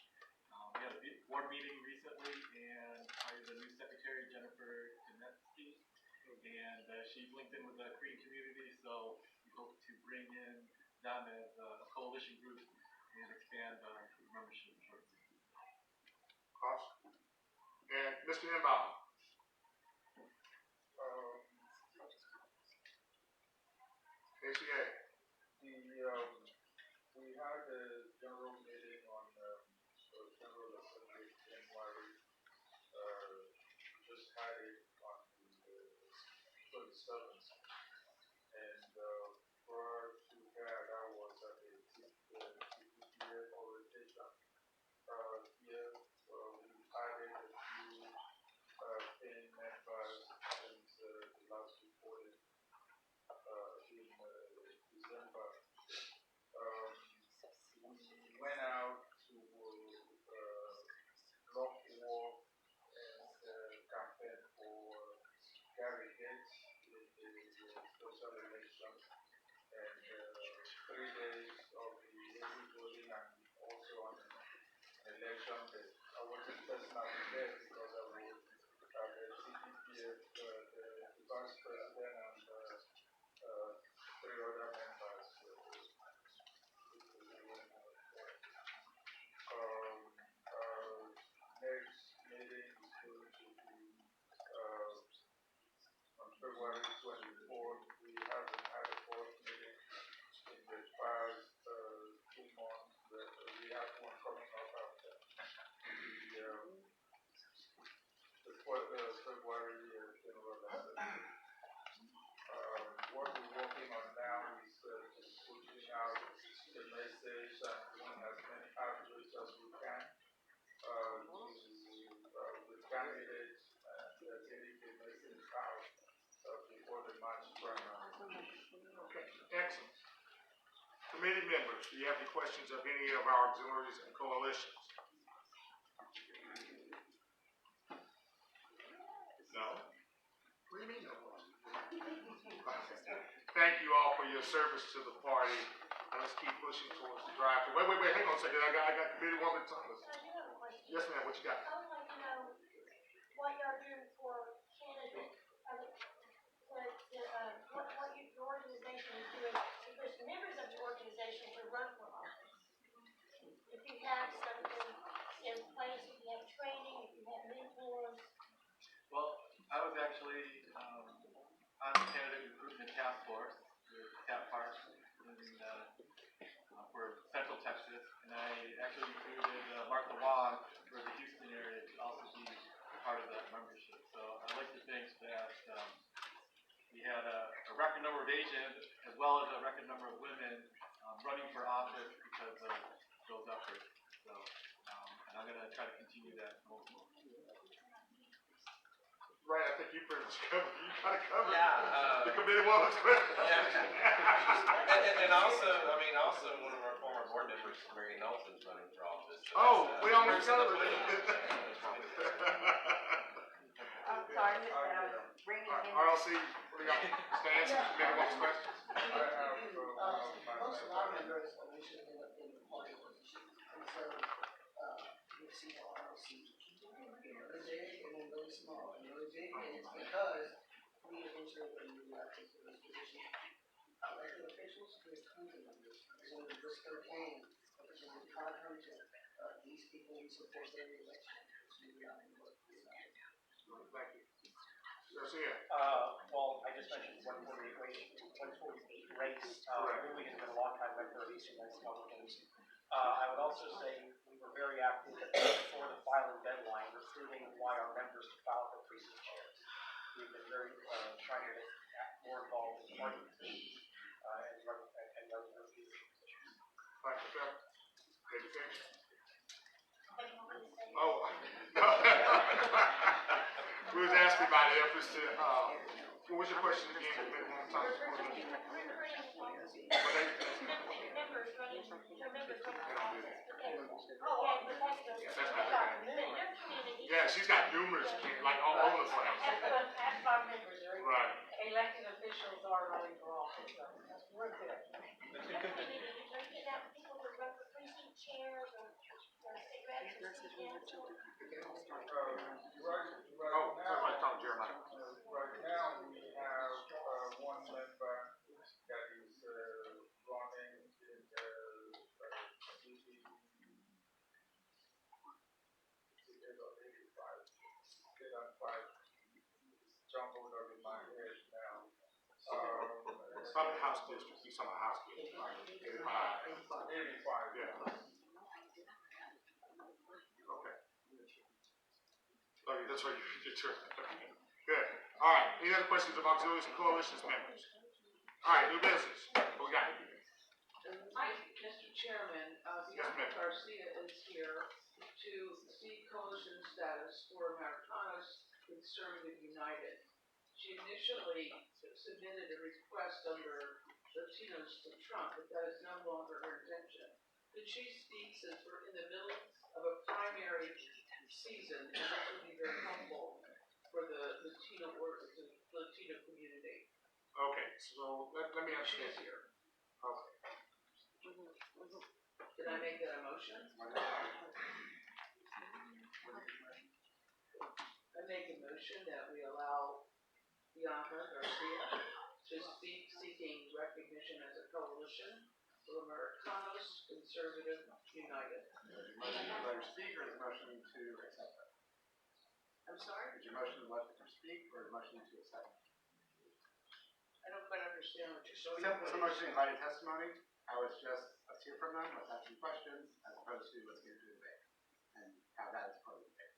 Speaker 16: We had a board meeting recently, and hired the new secretary, Jennifer Konetsky, and she's linked in with the Korean community, so we hope to bring in them as a coalition group and expand our membership shortly.
Speaker 3: Awesome. And Mr. Inbound. ACA.
Speaker 21: We had a general meeting on General Assembly in January. Just had it on the 27th. And prior to that, I was at the TPPA orientation. Here, we added a few paying members since the last reporting in December. We went out to block walk and campaign for Gary Gates in the special election, and 3 days of the early voting, and also on an election day. I wasn't personally there because I was at the CPPF, the vice president, and 3 other members. Next meeting is going to be on February 24th. We haven't had a board meeting in the past 2 months, but we have one coming up after the February General Assembly. What we're working on now is pushing out the message and doing as many outreach as we can with candidates and getting the message out before the March primary.
Speaker 3: Okay, excellent. Committee members, do you have any questions of any of our auxiliaries and coalitions? No? What do you mean no? Thank you all for your service to the party. And let's keep pushing towards the drive. Wait, hang on a second. I got Committee Woman Thomas. Yes, ma'am, what you got?
Speaker 4: I would like to know what y'all are doing for candidates,
Speaker 16: that part for Central Texas, and I actually included Mark LeWan for the Houston area to also be part of that membership. So I'd like to think that we had a record number of Asians as well as a record number of women running for office because of those efforts. So, and I'm going to try to continue that going forward.
Speaker 3: Right, I think you pretty much covered. You got it covered.
Speaker 18: Yeah.
Speaker 3: The committee wants to question.
Speaker 18: And also, I mean, also one of our former board members, Mary Knowlton's running for office. So
Speaker 3: Oh, we almost
Speaker 18: person to
Speaker 3: covered
Speaker 18: put
Speaker 3: it.
Speaker 12: I'm sorry, I missed that. I was bringing in.
Speaker 3: RLC, what do you got? Stands, committee wants questions.
Speaker 11: Most of our members are usually in the party position, and so, you see the RLC, really big and then really small, and really big, and it's because we eventually, when we got to this position, elected officials, there's tons of members, Representative Briscoe Kane, Representative Todd Hunter, these people, we support their reelection, because we got to work this out.
Speaker 3: Thank you. Garcia.
Speaker 20: Well, I just mentioned 148 race. Lily has been a long-time member of Eastern Rice Republicans. I would also say we were very active before the filing deadline, recruiting why our members to file for precinct chairs. We've been very trying to get more involved in party positions and other leadership positions.
Speaker 3: Thank you, sir. Did you finish? Oh, no. We was asking about the efforts to, what was your question again? Maybe one time. Yeah, she's got numerous, like all over the place.
Speaker 12: Half our members are
Speaker 3: Right.
Speaker 12: elected officials are running for office. We're good.
Speaker 3: Oh, somebody talking Jeremiah.
Speaker 21: Right now, we have one member that is running in the city. Jumbled up in my head now.
Speaker 3: It's not the House district, he's talking about House district, right? 85.
Speaker 21: 85,
Speaker 3: Yeah. Okay. Okay, that's right, your turn. Good. All right, any other questions of auxiliaries and coalitions members? All right, new business. What we got?
Speaker 14: Mr. Chairman,
Speaker 3: Yes,
Speaker 14: Bianca Garcia is here to seek coalition status for Americanos Conservative United. She initially submitted a request under Latinos to Trump, but that is no longer her intention. Could she speak, since we're in the middle of a primary season, and this would be very helpful for the Latino community?
Speaker 3: Okay, so let me understand.
Speaker 14: She's here.
Speaker 3: Okay.
Speaker 14: Did I make that a motion? I make a motion that we allow Bianca Garcia to speak, seeking recognition as a coalition for Americanos Conservative United.
Speaker 2: Motion to let her speak, or is the motion to accept that?
Speaker 14: I'm sorry?
Speaker 2: Is your motion to let her speak, or is the motion to accept?
Speaker 14: I don't quite understand what you're saying.
Speaker 2: Some motion invited testimony. I was just, let's hear from them, let's ask some questions, as opposed to let's get into a debate and have that as part of the debate.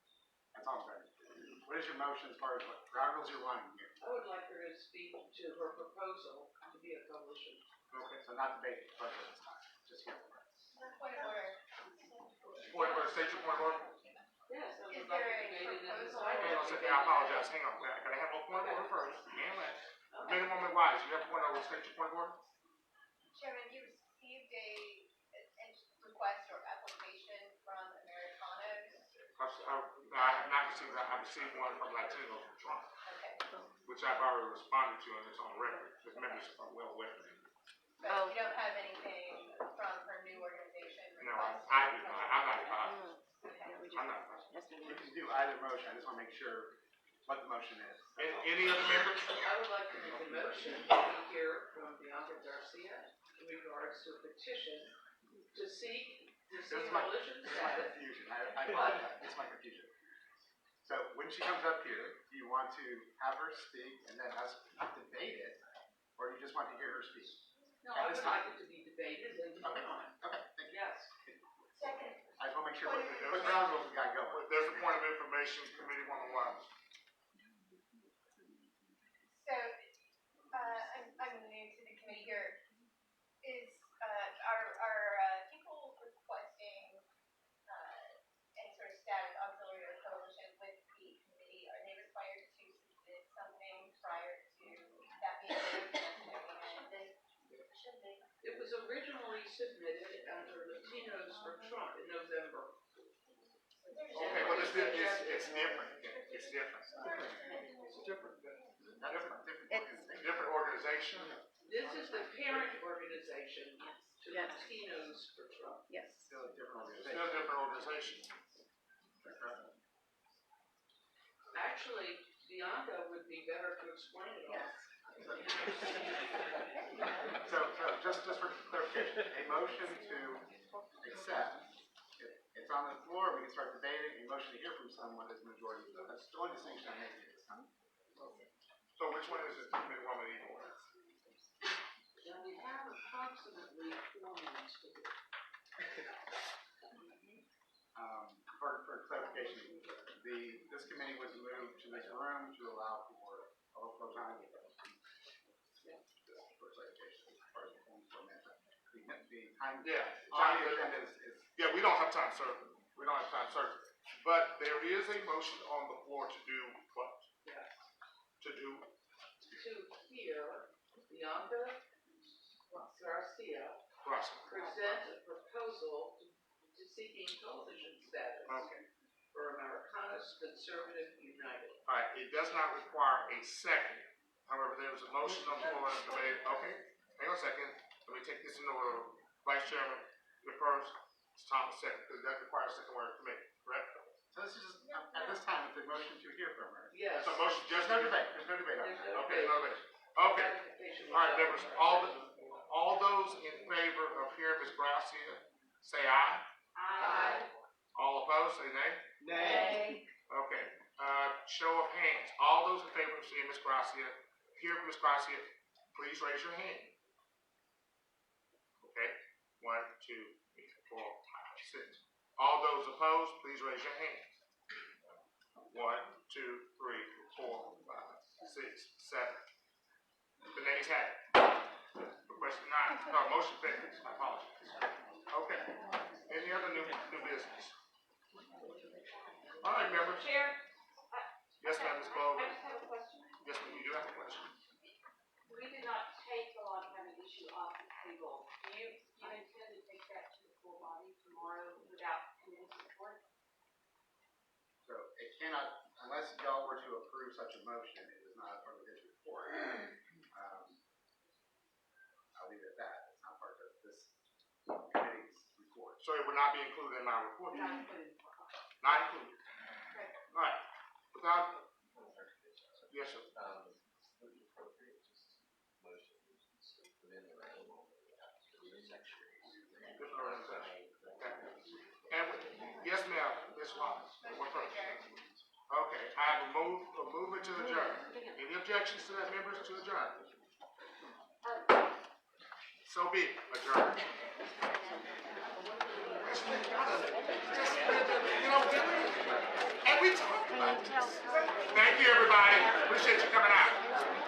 Speaker 2: That's all I'm trying to do. What is your motion as far as what ground rules you're running here?
Speaker 14: I would like her to speak to her proposal to be a coalition.
Speaker 2: Okay, so not debate the budget this time, just hear from her.
Speaker 6: Point of order.
Speaker 3: Point of order, state your point of order.
Speaker 14: Yes, I
Speaker 6: Is
Speaker 14: would like
Speaker 6: there
Speaker 14: to
Speaker 6: a
Speaker 14: debate it in the
Speaker 6: proposal?
Speaker 3: Hang on a second, I apologize. Hang on. I gotta have a point of order first. Man, Woman Wise, you have a point of order, state your point of order?
Speaker 6: Chairman, you received a request or application from Americanos.
Speaker 3: I have not received that. I received one from Latino from Trump,
Speaker 6: Okay.
Speaker 3: which I've already responded to, and it's on record. The members are well aware.
Speaker 6: But you don't have anything from her new organization?
Speaker 3: No, I do not. I'm not advised.
Speaker 6: Okay.
Speaker 3: I'm not advised.
Speaker 2: We can do either motion, I just want to make sure what the motion is.
Speaker 3: Any other members?
Speaker 14: I would like to make a motion to hear from Bianca Garcia in regards to a petition to seek coalition
Speaker 2: This is my
Speaker 14: status.
Speaker 2: confusion. I apologize. This is my confusion. So when she comes up here, do you want to have her speak and then us debate it, or do you just want to hear her speak?
Speaker 14: No, I would like it to be debated and voted on.
Speaker 2: Okay, thank you.
Speaker 14: Yes.
Speaker 12: Second.
Speaker 2: I just want to make sure what ground rules we got going.
Speaker 3: There's a point of information, Committee 101.
Speaker 6: So, I'm new to the committee here. Are people requesting any sort of status auxiliary or coalition with the committee? Are they required to submit something prior to that being approved?
Speaker 12: Should be.
Speaker 14: It was originally submitted under Latinos for Trump in November.
Speaker 3: Okay, well, it's different. It's different. It's different.
Speaker 2: It's different.
Speaker 3: Different organization.
Speaker 14: This is the parent organization to Latinos for Trump.
Speaker 1: Yes.
Speaker 2: Still a different
Speaker 3: It's
Speaker 2: organization.
Speaker 3: still a different organization.
Speaker 14: Actually, Bianca would be better to explain it all.
Speaker 2: So just for clarification, a motion to accept, it's on the floor, we can start debating, a motion to hear from someone is majority vote. That's the only distinction I'm making at this time.
Speaker 3: So which one is it, Committee 101?
Speaker 14: And we have approximately 4 minutes to go.
Speaker 2: For clarification, this committee was moved to this room to allow for overflow time. For clarification, as far as the format. The time.
Speaker 3: Yeah.
Speaker 2: On the agenda is.
Speaker 3: Yeah, we don't have time, sir. We don't have time, sir. But there is a motion on the floor to do what?
Speaker 14: Yes.
Speaker 3: To do.
Speaker 14: To hear Bianca Garcia present a proposal to seeking coalition status for Americanos Conservative United.
Speaker 3: All right, it does not require a second. However, there is a motion on the floor and debate. Okay, hang on a second. Let me take this in order. Vice Chairman, you're first. It's Thomas second, because it does require a second word committee, correct?
Speaker 2: So this is just, at this time, it's a motion to hear from her.
Speaker 14: Yes.
Speaker 3: So motion, just
Speaker 2: There's no debate. There's no debate on that.
Speaker 3: Okay, no debate. Okay. All right, members, all those in favor of hearing Ms. Gracia, say aye.
Speaker 14: Aye.
Speaker 3: All opposed, say nay.
Speaker 10: Nay.
Speaker 3: Okay, show of hands. All those in favor of seeing Ms. Gracia, hear from Ms. Gracia, please raise your hand. Okay, 1, 2, 3, 4, 5, 6. All those opposed, please raise your hand. 1, 2, 3, 4, 5, 6, 7. The nays have it. Request denied. No, motion fails. I apologize. Okay. Any other new business? All right, members.
Speaker 7: Chair?
Speaker 3: Yes, ma'am, Ms. Clover.
Speaker 7: I just have a question.
Speaker 3: Yes, ma'am, you do have a question.
Speaker 7: We did not take the long-term issue off the table. Do you intend to take that to the full body tomorrow without committee support?
Speaker 2: So it cannot, unless y'all were to approve such a motion, it is not a part of this report. I'll leave it at that. It's not part of this committee's report.
Speaker 3: So it would not be included in my report?
Speaker 7: Not included.
Speaker 3: Not included.
Speaker 7: Okay.
Speaker 3: All right. Without, yes, sir. Different organization. Okay. And yes, ma'am, Ms. Wallace. What first? Okay, I have a move it to adjourn. Any objections to that, members, to adjourn? So be it. Adjourn. And we talked about this. Thank you, everybody. Appreciate you coming out.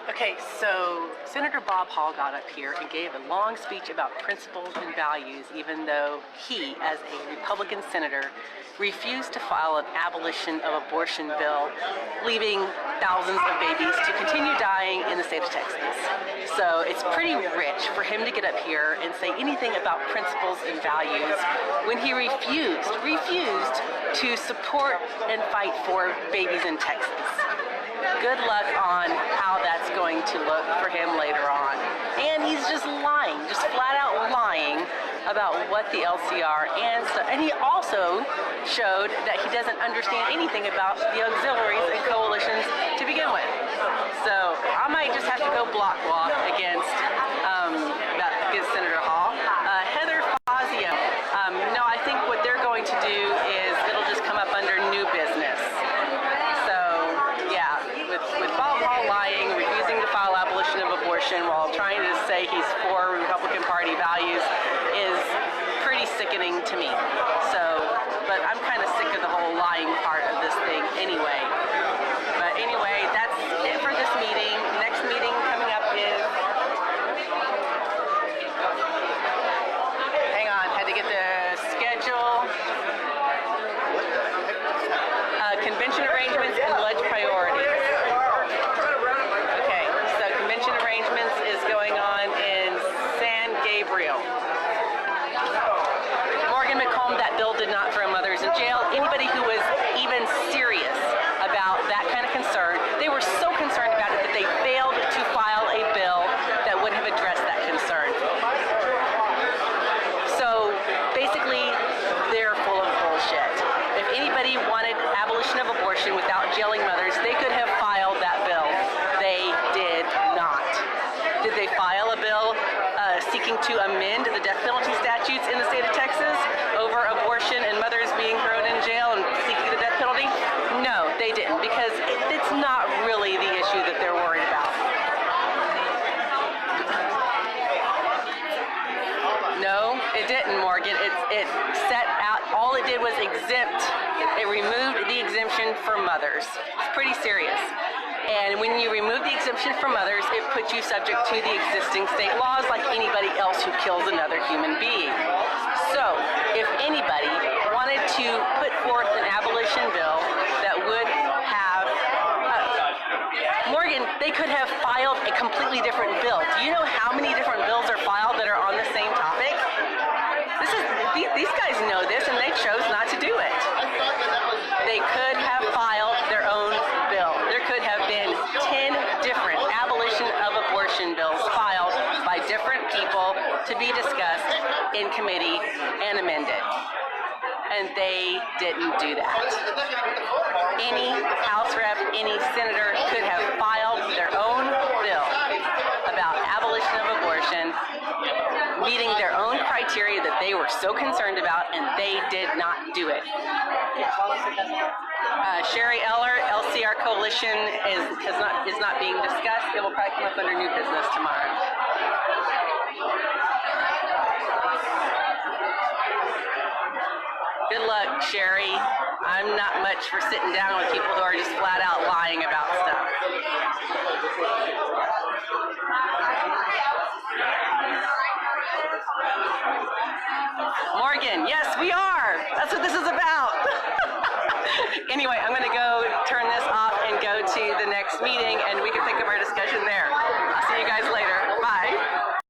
Speaker 1: Okay, so Senator Bob Hall got up here and gave a long speech about principles and values, even though he, as a Republican senator, refused to file an abolition of abortion bill, leaving thousands of babies to continue dying in the state of Texas. So it's pretty rich for him to get up here and say anything about principles and values when he refused to support and fight for babies in Texas. Good luck on how that's going to look for him later on. And he's just lying, just flat out lying about what the LCR and he also showed that he doesn't understand anything about the auxiliaries and coalitions to begin with. So I might just have to go block walk against Senator Hall. Heather Fazio, no, I think what they're going to do is it'll just come up under new business. So yeah, with Bob Hall lying, refusing to file abolition of abortion while trying to say he's for Republican Party values is pretty sickening to me. So, but I'm kind of sick of the whole lying part of this thing anyway. But anyway, that's it for this meeting. Next meeting coming up is, hang on, had to get the schedule. Convention arrangements and ledge priorities. Okay, so convention arrangements is going on in San Gabriel. Morgan McComb, that bill did not throw mothers in jail. Anybody who was even serious about that kind of concern, they were so concerned about it that they failed to file a bill that would have addressed that concern. So basically, they're full of bullshit. If anybody wanted abolition of abortion without jailing mothers, they could have filed that bill. They did not. Did they file a bill seeking to amend the death penalty statutes in the state of Texas over abortion and mothers being thrown in jail and seeking the death penalty? No, they didn't, because it's not really the issue that they're worried about. No, it didn't, Morgan. It set out, all it did was exempt, it removed the exemption for mothers. It's pretty serious. And when you remove the exemption for mothers, it puts you subject to the existing state laws like anybody else who kills another human being. So, if anybody wanted to put forth an abolition bill that would have, Morgan, they could have filed a completely different bill. Do you know how many different bills are filed that are on the same topic? These guys know this, and they chose not to do it. They could have filed their own bill. There could have been 10 different abolition of abortion bills filed by different people to be discussed in committee and amended. And they didn't do that. Any House rep, any senator could have filed their own bill about abolition of abortion, meeting their own criteria that they were so concerned about, and they did not do it. Sherry Eller, LCR Coalition is not being discussed. It will probably come up under new business tomorrow. Good luck, Sherry. I'm not much for sitting down with people who are just flat out lying about stuff. Morgan, yes, we are. That's what this is about. Anyway, I'm going to go turn this off and go to the next meeting, and we can pick up our discussion there.